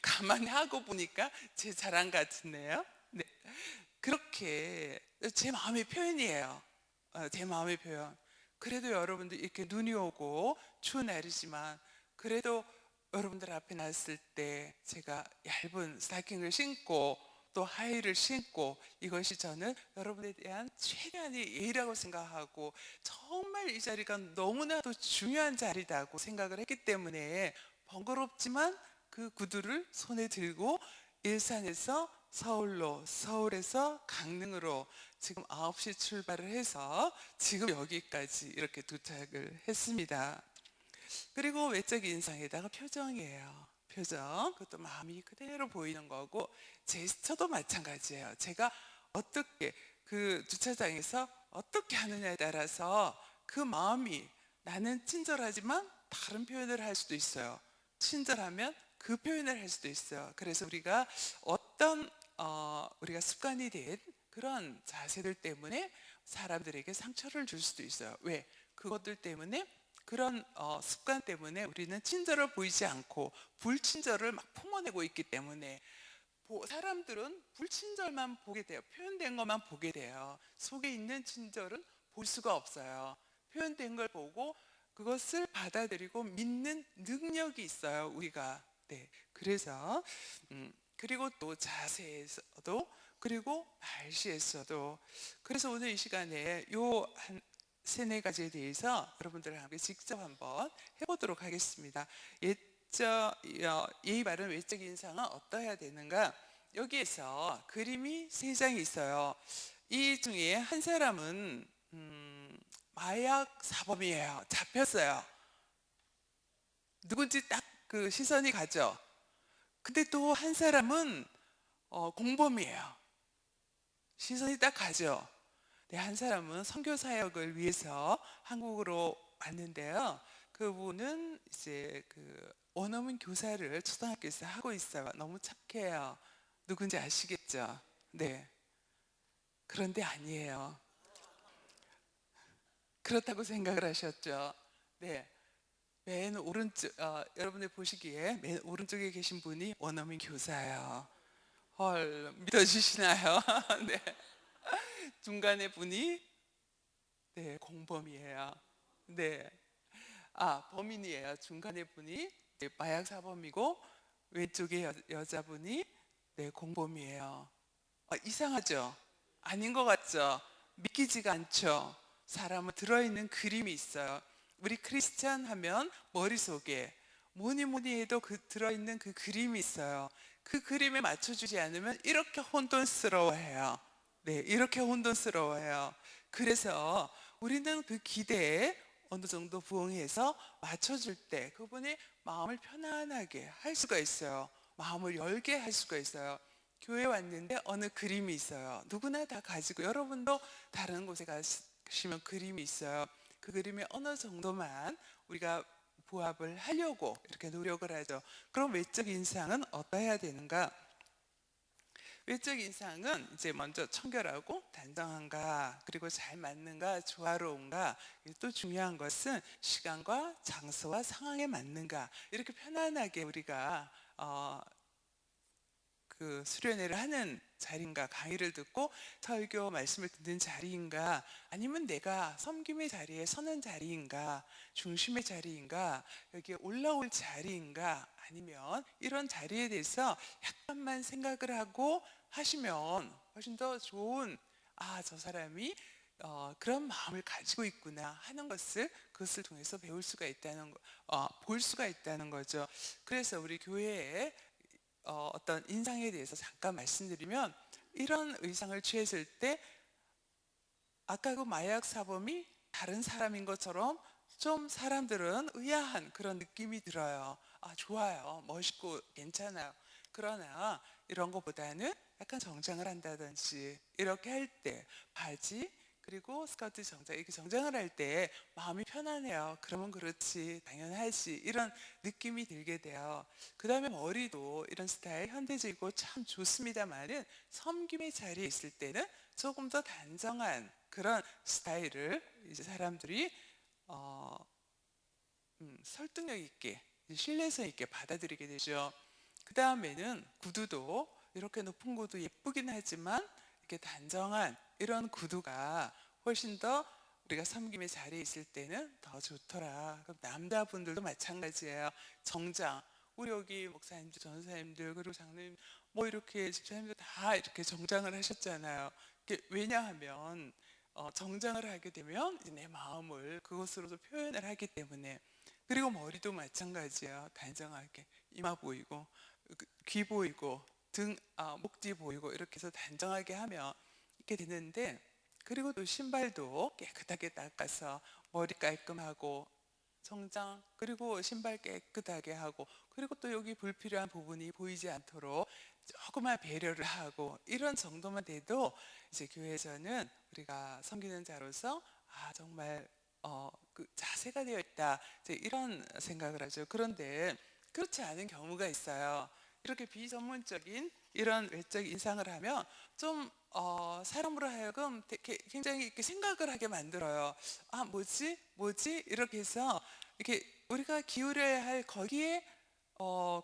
가만히 하고 보니까 제 자랑 같은데요. 네. 그렇게 제 마음의 표현이에요. 제 마음의 표현. 그래도 여러분들 이렇게 눈이 오고 추운 날이지만 그래도 여러분들 앞에 나왔을 때 제가 얇은 스타킹을 신고 또 하이힐을 신고, 이것이 저는 여러분에 대한 최대한의 예의라고 생각하고 정말 이 자리가 너무나도 중요한 자리다고 생각을 했기 때문에 번거롭지만 그 구두를 손에 들고 일산에서 서울로, 서울에서 강릉으로 지금 9시 출발을 해서 지금 여기까지 이렇게 도착을 했습니다. 그리고 외적 인상에다가 표정이에요. 표정, 그것도 마음이 그대로 보이는 거고 제스처도 마찬가지예요. 제가 어떻게 그 주차장에서 어떻게 하느냐에 따라서 그 마음이, 나는 친절하지만 다른 표현을 할 수도 있어요. 친절하면 그 표현을 할 수도 있어요. 그래서 우리가 어떤 우리가 습관이 된 그런 자세들 때문에 사람들에게 상처를 줄 수도 있어요. 왜? 그것들 때문에, 그런 습관 때문에 우리는 친절을 보이지 않고 불친절을 막 품어내고 있기 때문에 사람들은 불친절만 보게 돼요. 표현된 것만 보게 돼요. 속에 있는 친절은 볼 수가 없어요. 표현된 걸 보고 그것을 받아들이고 믿는 능력이 있어요, 우리가. 네. 그래서 그리고 또 자세에서도, 그리고 말씨에서도. 그래서 오늘 이 시간에 요 한 세네 가지에 대해서 여러분들과 함께 직접 한번 해보도록 하겠습니다. 예의 바른 외적 인상은 어떠해야 되는가? 여기에서 그림이 세 장이 있어요. 이 중에 한 사람은 마약 사범이에요. 잡혔어요. 누군지 딱 그 시선이 가죠. 근데 또 한 사람은 공범이에요. 시선이 딱 가죠. 네, 한 사람은 선교 사역을 위해서 한국으로 왔는데요. 그분은 이제 그 원어민 교사를 초등학교에서 하고 있어요. 너무 착해요. 누군지 아시겠죠? 네. 그런데 아니에요. 그렇다고 생각을 하셨죠? 네. 맨 오른쪽, 여러분들 보시기에 맨 오른쪽에 계신 분이 원어민 교사예요. 헐, 믿어주시나요? 네. 중간에 분이, 네, 공범이에요. 네. 범인이에요. 중간에 분이, 네, 마약 사범이고 왼쪽에 여자분이, 네, 공범이에요. 이상하죠? 아닌 것 같죠? 믿기지가 않죠? 사람은 들어있는 그림이 있어요. 우리 크리스찬 하면 머릿속에 뭐니 뭐니 해도 들어있는 그 그림이 있어요. 그 그림에 맞춰주지 않으면 이렇게 혼돈스러워해요. 네, 이렇게 혼돈스러워해요. 그래서 우리는 그 기대에 어느 정도 부응해서 맞춰줄 때 그분이 마음을 편안하게 할 수가 있어요. 마음을 열게 할 수가 있어요. 교회 왔는데 어느 그림이 있어요. 누구나 다 가지고, 여러분도 다른 곳에 가시면 그림이 있어요. 그 그림에 어느 정도만 우리가 부합을 하려고 이렇게 노력을 하죠. 그럼 외적 인상은 어떠해야 되는가? 외적 인상은 이제 먼저 청결하고 단정한가, 그리고 잘 맞는가, 조화로운가, 또 중요한 것은 시간과 장소와 상황에 맞는가. 이렇게 편안하게 우리가 그 수련회를 하는 자리인가, 강의를 듣고 설교 말씀을 듣는 자리인가, 아니면 내가 섬김의 자리에 서는 자리인가, 중심의 자리인가, 여기에 올라올 자리인가, 아니면 이런 자리에 대해서 약간만 생각을 하고 하시면 훨씬 더 좋은, 저 사람이 그런 마음을 가지고 있구나 하는 것을, 그것을 통해서 배울 수가 있다는 볼 수가 있다는 거죠. 그래서 우리 교회에 어떤 인상에 대해서 잠깐 말씀드리면, 이런 의상을 취했을 때 아까 그 마약 사범이 다른 사람인 것처럼 좀 사람들은 의아한 그런 느낌이 들어요. 좋아요, 멋있고 괜찮아요. 그러나 이런 것보다는 약간 정장을 한다든지 이렇게 할 때 바지 그리고 스커트 정장, 이렇게 정장을 할 때 마음이 편안해요. 그러면 그렇지, 당연하지, 이런 느낌이 들게 돼요. 그 다음에 머리도 이런 스타일 현대적이고 참 좋습니다만은, 섬김의 자리에 있을 때는 조금 더 단정한 그런 스타일을 이제 사람들이 어, 설득력 있게, 신뢰성 있게 받아들이게 되죠. 그 다음에는 구두도 이렇게 높은 구두 예쁘긴 하지만 이렇게 단정한 이런 구두가 훨씬 더 우리가 섬김의 자리에 있을 때는 더 좋더라. 그럼 남자분들도 마찬가지예요. 정장, 우리 여기 목사님들, 전사님들, 그리고 장로님, 뭐 이렇게 집사님들 다 이렇게 정장을 하셨잖아요. 왜냐하면 정장을 하게 되면 내 마음을 그것으로도 표현을 하기 때문에. 그리고 머리도 마찬가지예요. 단정하게 이마 보이고 귀 보이고 목 뒤 보이고 이렇게 해서 단정하게 하면 이렇게 되는데, 그리고 또 신발도 깨끗하게 닦아서 머리 깔끔하고 정장 그리고 신발 깨끗하게 하고, 그리고 또 여기 불필요한 부분이 보이지 않도록 조그만 배려를 하고, 이런 정도만 돼도 이제 교회에서는 우리가 섬기는 자로서 정말 그 자세가 되어 있다, 이제 이런 생각을 하죠. 그런데 그렇지 않은 경우가 있어요. 이렇게 비전문적인 이런 외적 인상을 하면 좀 사람으로 하여금 되게 굉장히 이렇게 생각을 하게 만들어요. 뭐지 이렇게 해서 이렇게 우리가 기울여야 할 거기에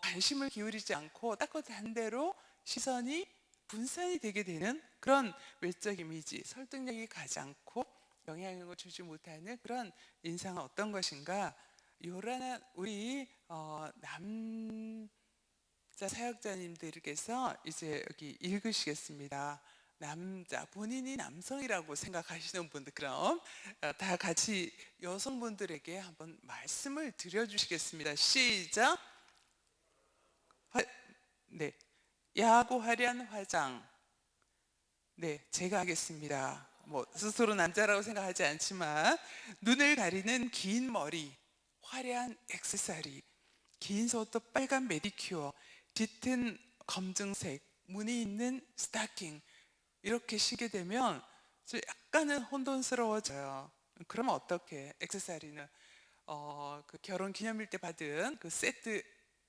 관심을 기울이지 않고 닦아한 대로 시선이 분산이 되게 되는 그런 외적 이미지, 설득력이 가지 않고 영향력을 주지 못하는 그런 인상은 어떤 것인가? 요란한 우리 남자 사역자님들께서 이제 여기 읽으시겠습니다. 남자, 본인이 남성이라고 생각하시는 분들, 그럼 다 같이 여성분들에게 한번 말씀을 드려주시겠습니다. 시작. 네, 야하고 화려한 화장. 네, 제가 하겠습니다. 뭐 스스로 남자라고 생각하지 않지만, 눈을 가리는 긴 머리, 화려한 액세서리, 긴 속옷, 빨간 매니큐어, 짙은 검정색, 무늬 있는 스타킹, 이렇게 신게 되면 좀 약간은 혼돈스러워져요. 그러면 어떻게? 액세서리는 그 결혼 기념일 때 받은 그 세트,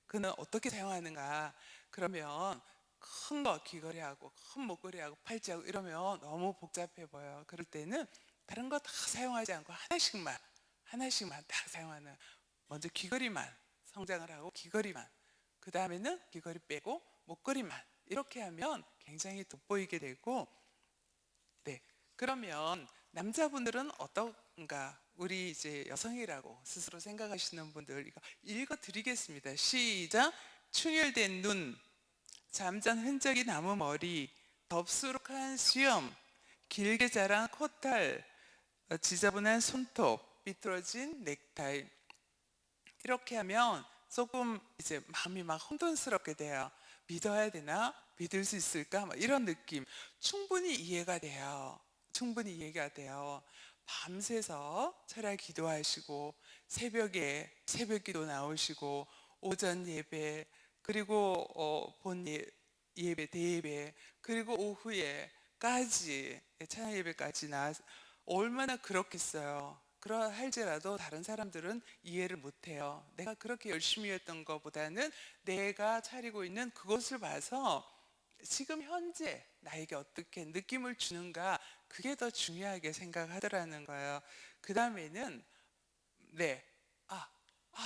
그는 어떻게 사용하는가? 그러면 큰 거 귀걸이하고 큰 목걸이하고 팔찌하고 이러면 너무 복잡해 보여요. 그럴 때는 다른 거 다 사용하지 않고 하나씩만 다 사용하는, 먼저 귀걸이만 성장을 하고 귀걸이만, 그 다음에는 귀걸이 빼고 목걸이만, 이렇게 하면 굉장히 돋보이게 되고. 네, 그러면 남자분들은 어떤가? 우리 이제 여성이라고 스스로 생각하시는 분들 이거 읽어드리겠습니다. 시작. 충혈된 눈, 잠잔 흔적이 남은 머리, 덥수룩한 수염, 길게 자란 코털, 지저분한 손톱, 삐뚤어진 넥타이. 이렇게 하면 조금 이제 마음이 막 혼돈스럽게 돼요. 믿어야 되나? 믿을 수 있을까? 막 이런 느낌 충분히 이해가 돼요. 충분히 이해가 돼요. 밤새서 철야 기도하시고, 새벽에 새벽기도 나오시고, 오전 예배, 그리고 예배, 대예배, 그리고 오후에까지 찬양 예배까지 나와서 얼마나 그렇겠어요. 그러할지라도 다른 사람들은 이해를 못해요. 내가 그렇게 열심히 했던 것보다는 내가 차리고 있는 그것을 봐서 지금 현재 나에게 어떻게 느낌을 주는가, 그게 더 중요하게 생각하더라는 거예요. 그 다음에는 네,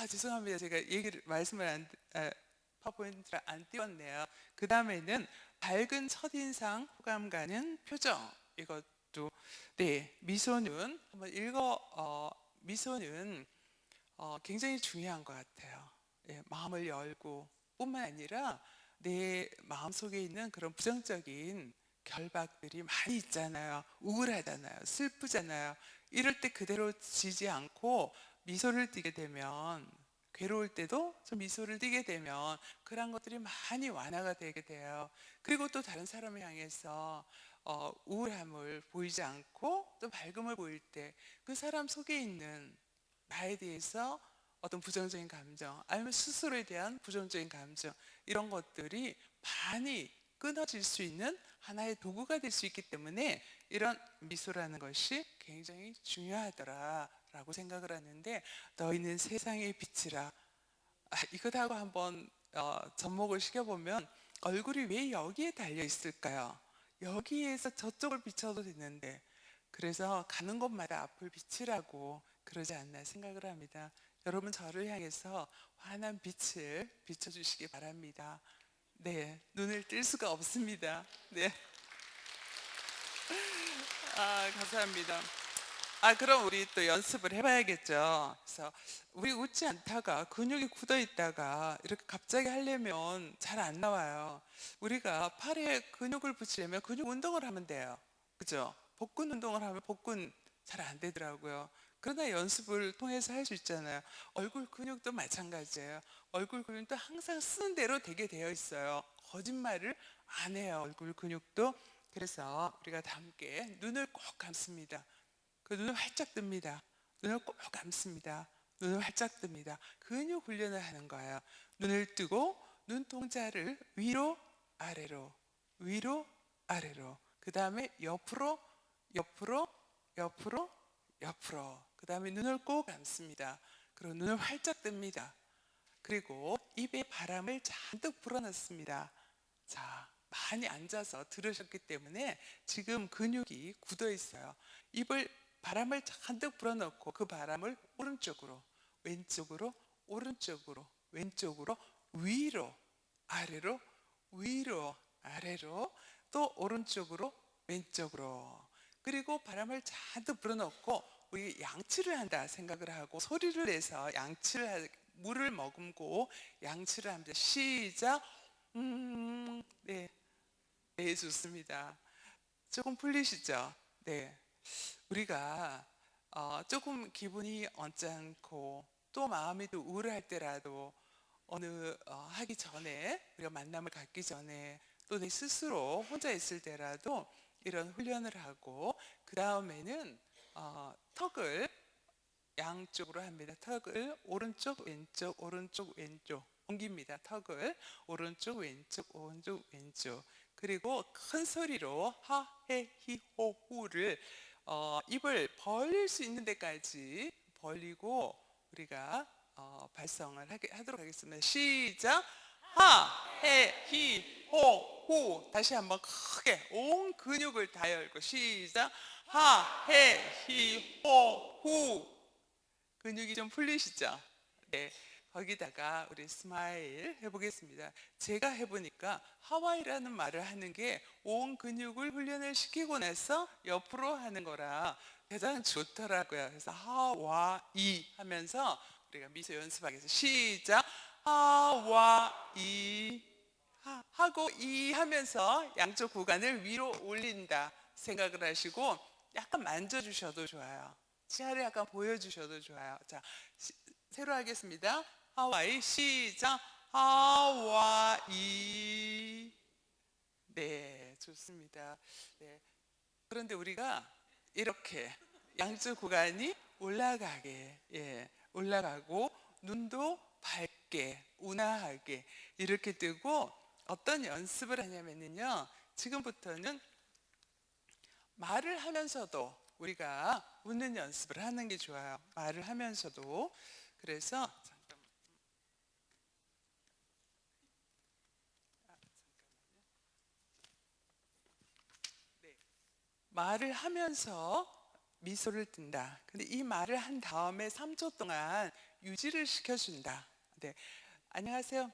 죄송합니다. 제가 말씀을 파워포인트를 안 띄웠네요. 그 다음에는 밝은 첫인상 호감 가는 표정. 이것도 네, 미소는 한번 미소는 굉장히 중요한 것 같아요. 예, 마음을 열고 뿐만 아니라 내 마음속에 있는 그런 부정적인 결박들이 많이 있잖아요. 우울하잖아요. 슬프잖아요. 이럴 때 그대로 지지 않고 미소를 띠게 되면, 괴로울 때도 좀 미소를 띠게 되면 그런 것들이 많이 완화가 되게 돼요. 그리고 또 다른 사람을 향해서 우울함을 보이지 않고 또 밝음을 보일 때 그 사람 속에 있는 나에 대해서 어떤 부정적인 감정, 아니면 스스로에 대한 부정적인 감정, 이런 것들이 많이 끊어질 수 있는 하나의 도구가 될 수 있기 때문에 이런 미소라는 것이 굉장히 중요하더라라고 생각을 하는데, 너희는 세상의 빛이라. 이것하고 한번 접목을 시켜보면, 얼굴이 왜 여기에 달려 있을까요? 여기에서 저쪽을 비춰도 되는데, 그래서 가는 곳마다 앞을 비치라고 그러지 않나 생각을 합니다. 여러분, 저를 향해서 환한 빛을 비춰주시기 바랍니다. 네, 눈을 뜰 수가 없습니다. 네, 감사합니다. 그럼 우리 또 연습을 해봐야겠죠. 그래서 우리 웃지 않다가 근육이 굳어 있다가 이렇게 갑자기 하려면 잘 안 나와요. 우리가 팔에 근육을 붙이려면 근육 운동을 하면 돼요. 그죠? 복근 운동을 하면 복근 잘 안 되더라고요. 그러나 연습을 통해서 할 수 있잖아요. 얼굴 근육도 마찬가지예요. 얼굴 근육도 항상 쓰는 대로 되게 되어 있어요. 거짓말을 안 해요, 얼굴 근육도. 그래서 우리가 다 함께 눈을 꼭 감습니다. 그 눈을 활짝 뜹니다. 눈을 꼭 감습니다. 눈을 활짝 뜹니다. 근육 훈련을 하는 거예요. 눈을 뜨고 눈동자를 위로 아래로, 위로 아래로, 그 다음에 옆으로 옆으로 옆으로 옆으로, 그 다음에 눈을 꼭 감습니다. 그리고 눈을 활짝 뜹니다. 그리고 입에 바람을 잔뜩 불어넣습니다. 자, 많이 앉아서 들으셨기 때문에 지금 근육이 굳어 있어요. 입을 바람을 잔뜩 불어넣고 그 바람을 오른쪽으로, 왼쪽으로, 오른쪽으로, 왼쪽으로, 위로, 아래로, 위로, 아래로, 또 오른쪽으로, 왼쪽으로. 그리고 바람을 잔뜩 불어넣고 우리 양치를 한다 생각을 하고 소리를 내서 물을 머금고 양치를 합니다. 시작. 네, 네, 좋습니다. 조금 풀리시죠? 네. 우리가 조금 기분이 언짢고 또 마음이 또 우울할 때라도 어느 하기 전에, 우리가 만남을 갖기 전에, 또 내 스스로 혼자 있을 때라도 이런 훈련을 하고, 그 다음에는 턱을 양쪽으로 합니다. 턱을 오른쪽 왼쪽 오른쪽 왼쪽 옮깁니다. 턱을 오른쪽 왼쪽 오른쪽 왼쪽. 그리고 큰 소리로 하해히호후를 입을 벌릴 수 있는 데까지 벌리고 우리가 발성을 하도록 하겠습니다. 시작. 하해히호후. 다시 한번 크게 온 근육을 다 열고 시작. 하해히호후. 근육이 좀 풀리시죠? 네. 거기다가 우리 스마일 해보겠습니다. 제가 해보니까 하와이라는 말을 하는 게 온 근육을 훈련을 시키고 나서 옆으로 하는 거라 가장 좋더라고요. 그래서 하와이 하면서 우리가 미소 연습하겠습니다. 시작. 하와이. 하고 이 하면서 양쪽 구간을 위로 올린다 생각을 하시고 약간 만져주셔도 좋아요. 치아를 약간 보여주셔도 좋아요. 자, 새로 하겠습니다. 하와이. 시작. 하와이. 네, 좋습니다. 네. 그런데 우리가 이렇게 양쪽 구간이 올라가게, 올라가고 눈도 밝게, 온화하게 이렇게 뜨고, 어떤 연습을 하냐면요, 지금부터는 말을 하면서도 우리가 웃는 연습을 하는 게 좋아요. 말을 하면서도. 그래서 네. 말을 하면서 미소를 띈다. 근데 이 말을 한 다음에 3초 동안 유지를 시켜준다. 네. 안녕하세요.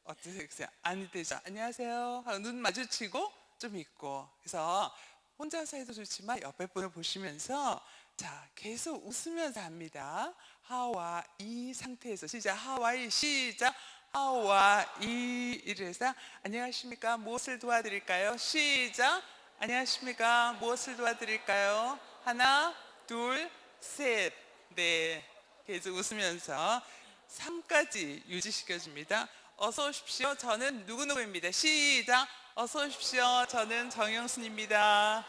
어떠세요? 아니 되죠. 안녕하세요 하고 눈 마주치고 좀 있고. 그래서 혼자서 해도 좋지만 옆에 분을 보시면서 자 계속 웃으면서 합니다. 하와 이 상태에서 시작. 하와이 시작. 하와이 이래서 안녕하십니까 무엇을 도와드릴까요? 시작. 안녕하십니까 무엇을 도와드릴까요? 하나 둘 셋. 네 계속 웃으면서 3까지 유지시켜줍니다. 어서 오십시오. 저는 누구누구입니다. 시작. 어서 오십시오. 저는 정영순입니다.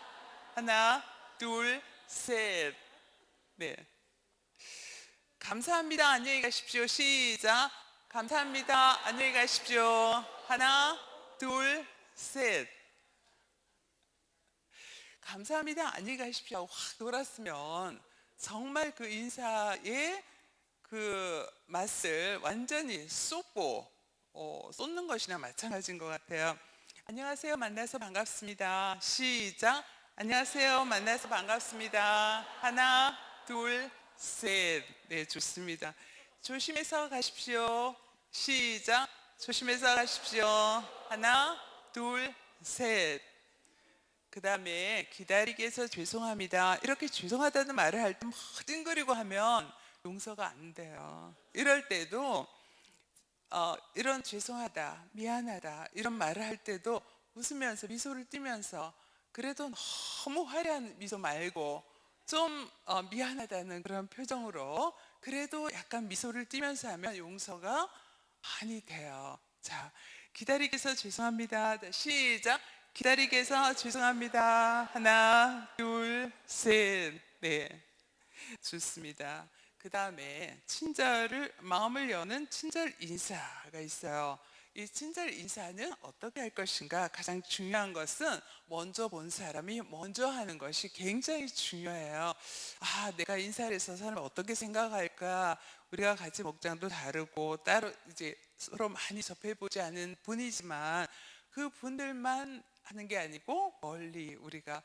하나, 둘, 셋. 네. 감사합니다. 안녕히 가십시오. 시작. 감사합니다. 안녕히 가십시오. 하나, 둘, 셋. 감사합니다. 안녕히 가십시오. 하고 확 돌았으면 정말 그 인사의 그 맛을 완전히 쏟는 것이나 마찬가지인 것 같아요. 안녕하세요. 만나서 반갑습니다. 시작. 안녕하세요. 만나서 반갑습니다. 하나, 둘, 셋. 네, 좋습니다. 조심해서 가십시오. 시작. 조심해서 가십시오. 하나, 둘, 셋. 그 다음에 기다리게 해서 죄송합니다. 이렇게 죄송하다는 말을 할 때 막 찡그리고 하면 용서가 안 돼요. 이럴 때도 이런 죄송하다, 미안하다 이런 말을 할 때도 웃으면서 미소를 띠면서 그래도 너무 화려한 미소 말고 좀 미안하다는 그런 표정으로 그래도 약간 미소를 띠면서 하면 용서가 많이 돼요. 자, 기다리게 해서 죄송합니다. 시작. 기다리게 해서 죄송합니다. 하나, 둘, 셋. 네, 좋습니다. 그 다음에 마음을 여는 친절 인사가 있어요. 이 친절 인사는 어떻게 할 것인가? 가장 중요한 것은 먼저 본 사람이 먼저 하는 것이 굉장히 중요해요. 아, 내가 인사를 해서 사람을 어떻게 생각할까? 우리가 같이 목장도 다르고 따로 이제 서로 많이 접해보지 않은 분이지만 그 분들만 하는 게 아니고 멀리 우리가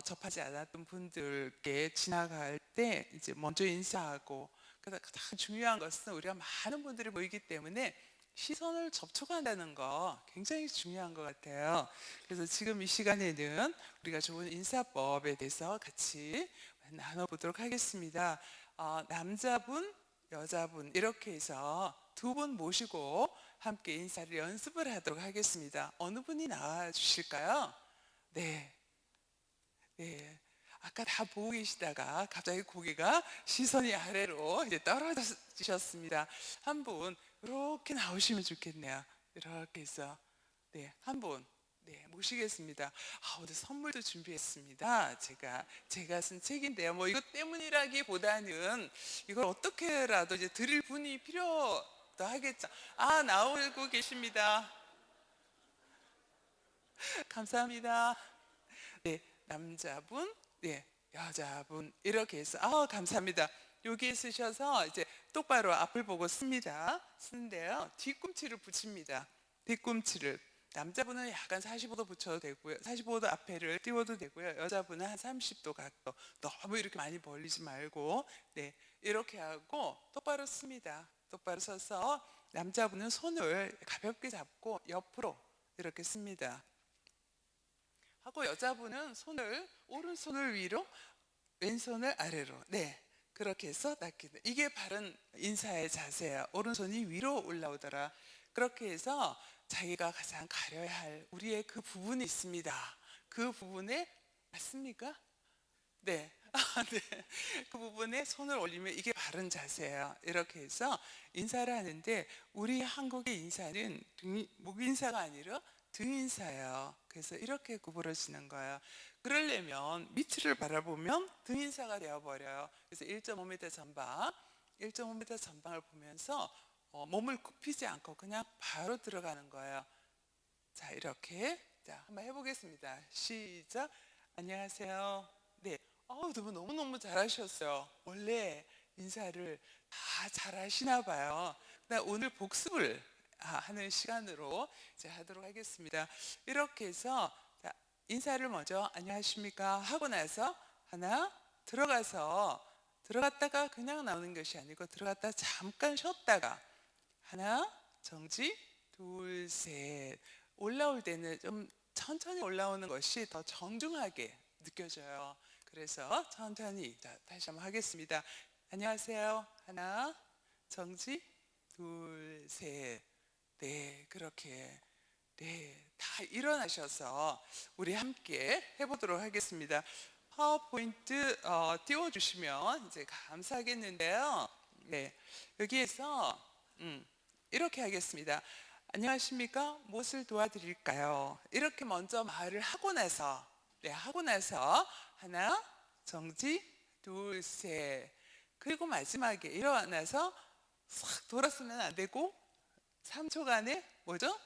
접하지 않았던 분들께 지나갈 때 이제 먼저 인사하고 그래서 가장 중요한 것은 우리가 많은 분들이 모이기 때문에 시선을 접촉한다는 거 굉장히 중요한 것 같아요. 그래서 지금 이 시간에는 우리가 좋은 인사법에 대해서 같이 나눠보도록 하겠습니다. 남자분, 여자분 이렇게 해서 두 분 모시고 함께 인사를 연습을 하도록 하겠습니다. 어느 분이 나와 주실까요? 네. 네. 아까 다 보고 계시다가 갑자기 고개가 시선이 아래로 이제 떨어지셨습니다. 한 분 이렇게 나오시면 좋겠네요. 이렇게 해서 네, 한 분 네, 모시겠습니다. 오늘 선물도 준비했습니다. 제가 쓴 책인데요. 뭐 이것 때문이라기보다는 이걸 어떻게라도 이제 드릴 분이 필요도 하겠죠. 나오고 계십니다. 감사합니다. 네, 남자분, 네, 여자분 이렇게 해서 감사합니다. 여기 쓰셔서 이제 똑바로 앞을 보고 쓰는데요. 뒤꿈치를 붙입니다. 뒤꿈치를. 남자분은 약간 45도 붙여도 되고요. 45도 앞에를 띄워도 되고요. 여자분은 한 30도 각도. 너무 이렇게 많이 벌리지 말고 네, 이렇게 하고 똑바로 씁니다. 똑바로 서서 남자분은 손을 가볍게 잡고 옆으로 이렇게 씁니다. 하고 여자분은 오른손을 위로 왼손을 아래로 네 그렇게 해서 낚이는 이게 바른 인사의 자세예요. 오른손이 위로 올라오더라. 그렇게 해서 자기가 가장 가려야 할 우리의 그 부분이 있습니다. 그 부분에 맞습니까? 네. 네. 그 부분에 손을 올리면 이게 바른 자세예요. 이렇게 해서 인사를 하는데 우리 한국의 인사는 목 인사가 아니라 등 인사예요. 그래서 이렇게 구부러지는 거예요. 그러려면 밑을 바라보면 등 인사가 되어버려요. 그래서 1.5m 전방, 1.5m 전방을 보면서 몸을 굽히지 않고 그냥 바로 들어가는 거예요. 자, 이렇게 자 한번 해보겠습니다. 시작. 안녕하세요. 네, 너무너무 잘하셨어요. 원래 인사를 다 잘하시나 봐요. 오늘 복습을 하는 시간으로 이제 하도록 하겠습니다. 이렇게 해서 자, 인사를 먼저 안녕하십니까 하고 나서 하나 들어갔다가 그냥 나오는 것이 아니고 들어갔다 잠깐 쉬었다가 하나 정지 둘, 셋. 올라올 때는 좀 천천히 올라오는 것이 더 정중하게 느껴져요. 그래서 천천히 다시 한번 하겠습니다. 안녕하세요. 하나, 정지, 둘, 셋. 네, 그렇게. 네, 다 일어나셔서 우리 함께 해보도록 하겠습니다. 파워포인트 띄워주시면 이제 감사하겠는데요. 네, 여기에서 이렇게 하겠습니다. 안녕하십니까? 무엇을 도와드릴까요? 이렇게 먼저 말을 하고 나서, 네, 하고 나서 하나, 정지, 둘, 셋. 그리고 마지막에 일어나서 싹 돌아서면 안 되고 3초간의 뭐죠?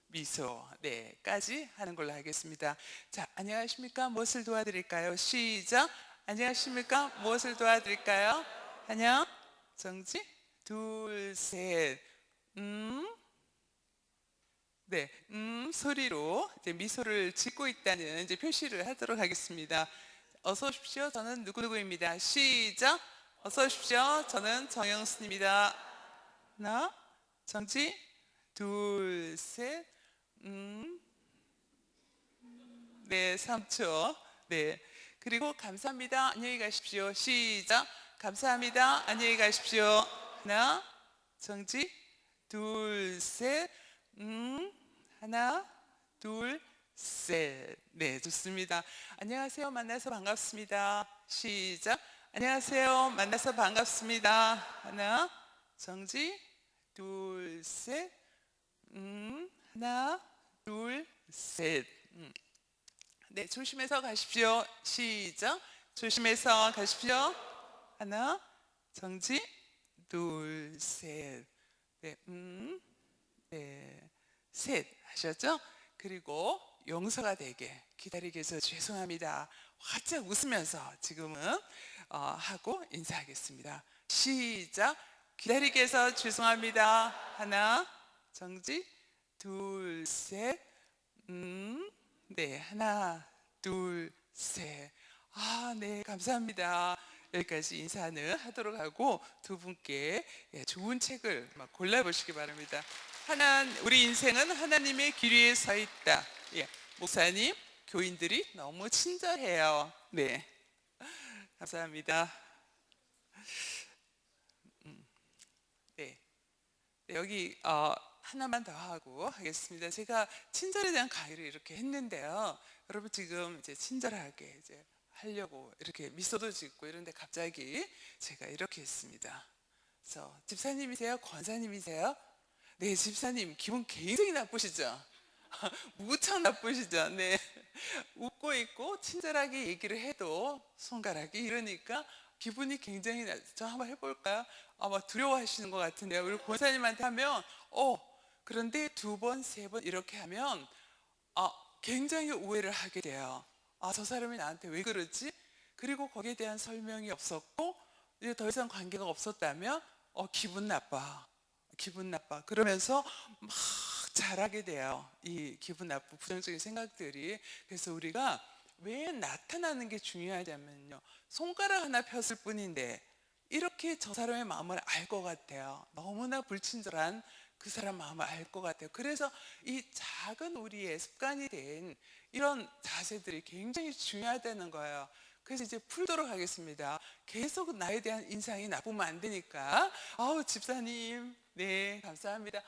미소, 네, 까지 하는 걸로 하겠습니다. 자, 안녕하십니까? 무엇을 도와드릴까요? 시작. 안녕하십니까? 무엇을 도와드릴까요? 안녕, 정지, 둘, 셋. 네, 소리로 이제 미소를 짓고 있다는 이제 표시를 하도록 하겠습니다. 어서 오십시오. 저는 누구누구입니다. 시작. 어서 오십시오. 저는 정영순입니다. 하나, 정지, 둘, 셋. 네, 3초. 네. 그리고 감사합니다. 안녕히 가십시오. 시작. 감사합니다. 안녕히 가십시오. 하나, 정지, 둘, 셋. 하나, 둘, 셋. 네, 좋습니다. 안녕하세요. 만나서 반갑습니다. 시작. 안녕하세요. 만나서 반갑습니다. 하나, 정지, 둘, 셋. 하나, 둘, 셋. 네, 조심해서 가십시오. 시작. 조심해서 가십시오. 하나, 정지, 둘, 셋. 네, 네, 셋 하셨죠? 그리고 용서가 되게 기다리게 해서 죄송합니다. 활짝 웃으면서 지금은 하고 인사하겠습니다. 시작. 기다리게 해서 죄송합니다. 하나, 정지, 둘, 셋. 네, 하나, 둘, 셋. 아, 네, 감사합니다. 여기까지 인사는 하도록 하고 두 분께 좋은 책을 골라보시기 바랍니다. 우리 인생은 하나님의 길 위에 서 있다. 예, 목사님, 교인들이 너무 친절해요. 네, 감사합니다. 네, 여기 하나만 더 하고 하겠습니다. 제가 친절에 대한 강의를 이렇게 했는데요. 여러분 지금 이제 친절하게 이제 하려고 이렇게 미소도 짓고 이런데 갑자기 제가 이렇게 했습니다. 그래서 집사님이세요? 권사님이세요? 네, 집사님. 기분 굉장히 나쁘시죠? 무척 나쁘시죠? 네. 웃고 있고 친절하게 얘기를 해도 손가락이 이러니까 기분이 굉장히 저 한번 해볼까요? 아마 두려워하시는 것 같은데요. 우리 권사님한테 하면 그런데 두 번, 세 번 이렇게 하면 굉장히 오해를 하게 돼요. 저 사람이 나한테 왜 그러지? 그리고 거기에 대한 설명이 없었고 이제 더 이상 관계가 없었다면 기분 나빠. 그러면서 막 잘하게 돼요. 이 기분 나쁜 부정적인 생각들이. 그래서 우리가 왜 나타나는 게 중요하냐면요. 손가락 하나 폈을 뿐인데 이렇게 저 사람의 마음을 알 것 같아요. 너무나 불친절한 그 사람 마음을 알 것 같아요. 그래서 이 작은 우리의 습관이 된 이런 자세들이 굉장히 중요하다는 거예요. 그래서 이제 풀도록 하겠습니다. 계속 나에 대한 인상이 나쁘면 안 되니까. 집사님, 네, 감사합니다.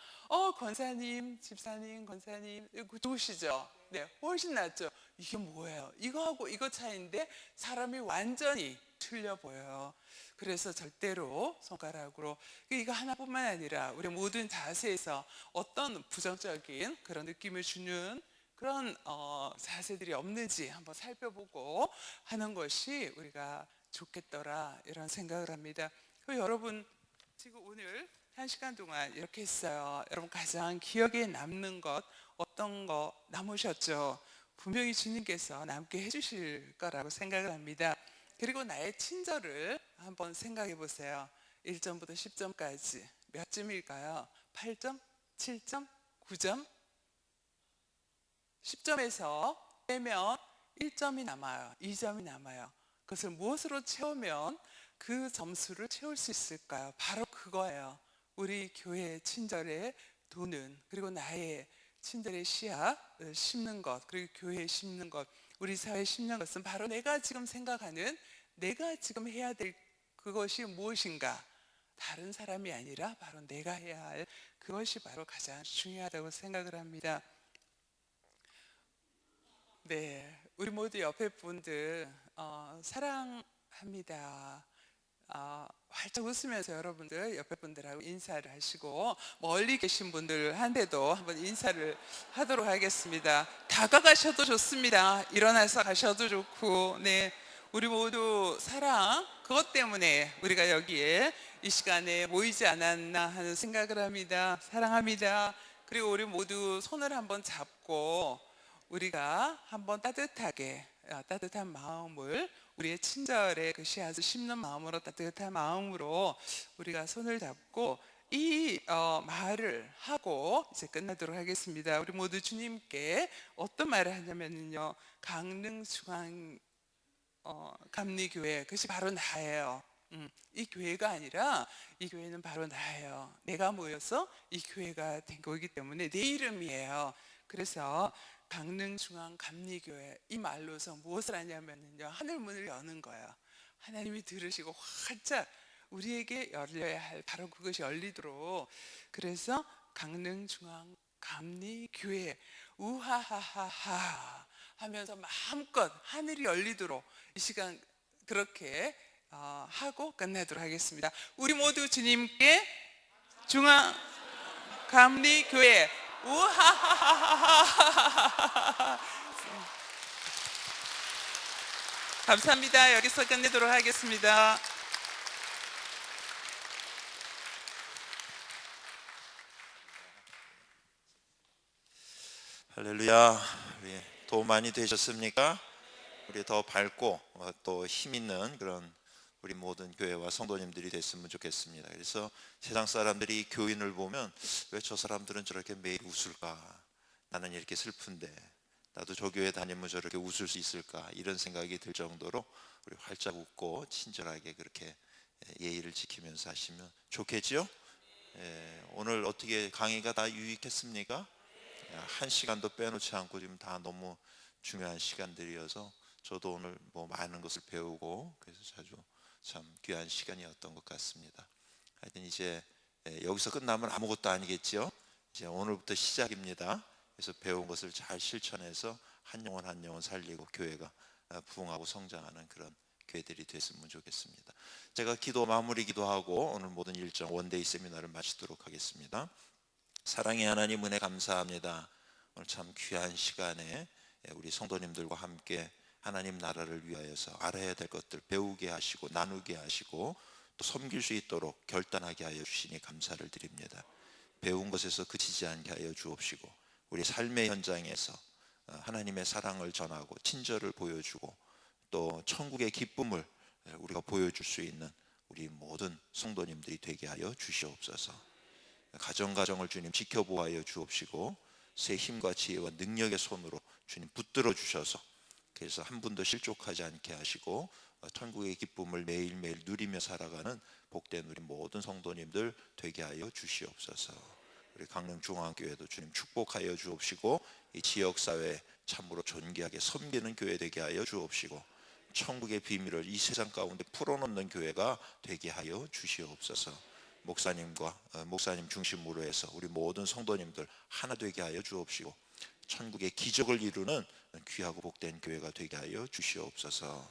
권사님, 집사님, 권사님, 좋으시죠? 네, 훨씬 낫죠? 이게 뭐예요? 이거하고 이거 차이인데 사람이 완전히 틀려 보여요. 그래서 절대로 손가락으로, 이거 하나뿐만 아니라 우리 모든 자세에서 어떤 부정적인 그런 느낌을 주는 그런 자세들이 없는지 한번 살펴보고 하는 것이 우리가 좋겠더라, 이런 생각을 합니다. 여러분 지금 오늘 1시간 동안 이렇게 했어요. 여러분 가장 기억에 남는 것 어떤 거 남으셨죠? 분명히 주님께서 남게 해주실 거라고 생각을 합니다. 그리고 나의 친절을 한번 생각해 보세요. 1점부터 10점까지 몇 점일까요? 8점? 7점? 9점? 10점에서 빼면 1점이 남아요. 2점이 남아요. 그것을 무엇으로 채우면 그 점수를 채울 수 있을까요? 바로 그거예요. 우리 교회의 친절의 도는, 그리고 나의 친절의 씨앗을 심는 것, 그리고 교회에 심는 것, 우리 사회에 심는 것은 바로 내가 지금 생각하는, 내가 지금 해야 될 그것이 무엇인가, 다른 사람이 아니라 바로 내가 해야 할 그것이 바로 가장 중요하다고 생각을 합니다. 네, 우리 모두 옆에 분들 사랑합니다. 활짝 웃으면서 여러분들 옆에 분들하고 인사를 하시고, 멀리 계신 분들한테도 한번 인사를 하도록 하겠습니다. 다가가셔도 좋습니다. 일어나서 가셔도 좋고, 네, 우리 모두 사랑, 그것 때문에 우리가 여기에 이 시간에 모이지 않았나 하는 생각을 합니다. 사랑합니다. 그리고 우리 모두 손을 한번 잡고 우리가 한번 따뜻하게, 따뜻한 마음을, 우리의 친절의 그 씨앗을 심는 마음으로, 따뜻한 마음으로 우리가 손을 잡고 이 말을 하고 이제 끝나도록 하겠습니다. 우리 모두 주님께 어떤 말을 하냐면요, 강릉중앙 감리교회, 그것이 바로 나예요. 이 교회가 아니라 이 교회는 바로 나예요. 내가 모여서 이 교회가 된 거기 때문에 내 이름이에요. 그래서 강릉중앙 감리교회, 이 말로서 무엇을 하냐면요, 하늘 문을 여는 거예요. 하나님이 들으시고 활짝 우리에게 열려야 할 바로 그것이 열리도록. 그래서 강릉중앙 감리교회 우하하하하 하면서 마음껏 하늘이 열리도록 이 시간 그렇게 하고 끝내도록 하겠습니다. 우리 모두 주님께 중앙 감리교회 우하하하하. 감사합니다. 여기서 끝내도록 하겠습니다. 할렐루야. 우리 도움 많이 되셨습니까? 우리 더 밝고 또 힘 있는 그런 우리 모든 교회와 성도님들이 됐으면 좋겠습니다. 그래서 세상 사람들이 교인을 보면 왜 저 사람들은 저렇게 매일 웃을까? 나는 이렇게 슬픈데 나도 저 교회 다니면 저렇게 웃을 수 있을까? 이런 생각이 들 정도로 우리 활짝 웃고 친절하게 그렇게 예의를 지키면서 하시면 좋겠죠? 오늘 어떻게 강의가 다 유익했습니까? 한 시간도 빼놓지 않고 지금 다 너무 중요한 시간들이어서 저도 오늘 뭐 많은 것을 배우고 그래서 참 귀한 시간이었던 것 같습니다. 하여튼 이제 여기서 끝나면 아무것도 아니겠죠. 이제 오늘부터 시작입니다. 그래서 배운 것을 잘 실천해서 한 영혼 한 영혼 살리고 교회가 부흥하고 성장하는 그런 교회들이 됐으면 좋겠습니다. 제가 마무리 기도하고 오늘 모든 일정 원데이 세미나를 마치도록 하겠습니다. 사랑의 하나님, 은혜 감사합니다. 오늘 참 귀한 시간에 우리 성도님들과 함께 하나님 나라를 위하여서 알아야 될 것들 배우게 하시고 나누게 하시고 또 섬길 수 있도록 결단하게 하여 주시니 감사를 드립니다. 배운 것에서 그치지 않게 하여 주옵시고 우리 삶의 현장에서 하나님의 사랑을 전하고 친절을 보여주고 또 천국의 기쁨을 우리가 보여줄 수 있는 우리 모든 성도님들이 되게 하여 주시옵소서. 가정을 주님 지켜보아여 주옵시고 새 힘과 지혜와 능력의 손으로 주님 붙들어 주셔서 그래서 한 분도 실족하지 않게 하시고 천국의 기쁨을 매일매일 누리며 살아가는 복된 우리 모든 성도님들 되게 하여 주시옵소서. 우리 강릉중앙교회도 주님 축복하여 주옵시고 이 지역사회에 참으로 존귀하게 섬기는 교회 되게 하여 주옵시고 천국의 비밀을 이 세상 가운데 풀어놓는 교회가 되게 하여 주시옵소서. 목사님 중심으로 해서 우리 모든 성도님들 하나 되게 하여 주옵시고 천국의 기적을 이루는 귀하고 복된 교회가 되게 하여 주시옵소서.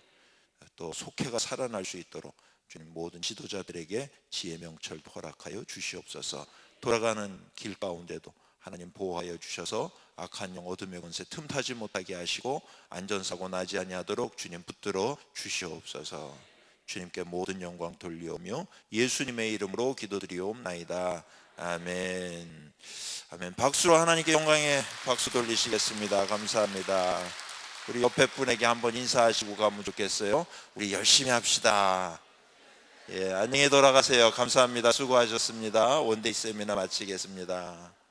또 속회가 살아날 수 있도록 주님 모든 지도자들에게 지혜 명철 허락하여 주시옵소서. 돌아가는 길 가운데도 하나님 보호하여 주셔서 악한 영 어둠의 권세 틈타지 못하게 하시고 안전사고 나지 아니하도록 주님 붙들어 주시옵소서. 주님께 모든 영광 돌리오며 예수님의 이름으로 기도드리옵나이다. 아멘. 아멘. 박수로 하나님께 영광의 박수 돌리시겠습니다. 감사합니다. 우리 옆에 분에게 한번 인사하시고 가면 좋겠어요. 우리 열심히 합시다. 안녕히 돌아가세요. 감사합니다. 수고하셨습니다. 원데이 세미나 마치겠습니다.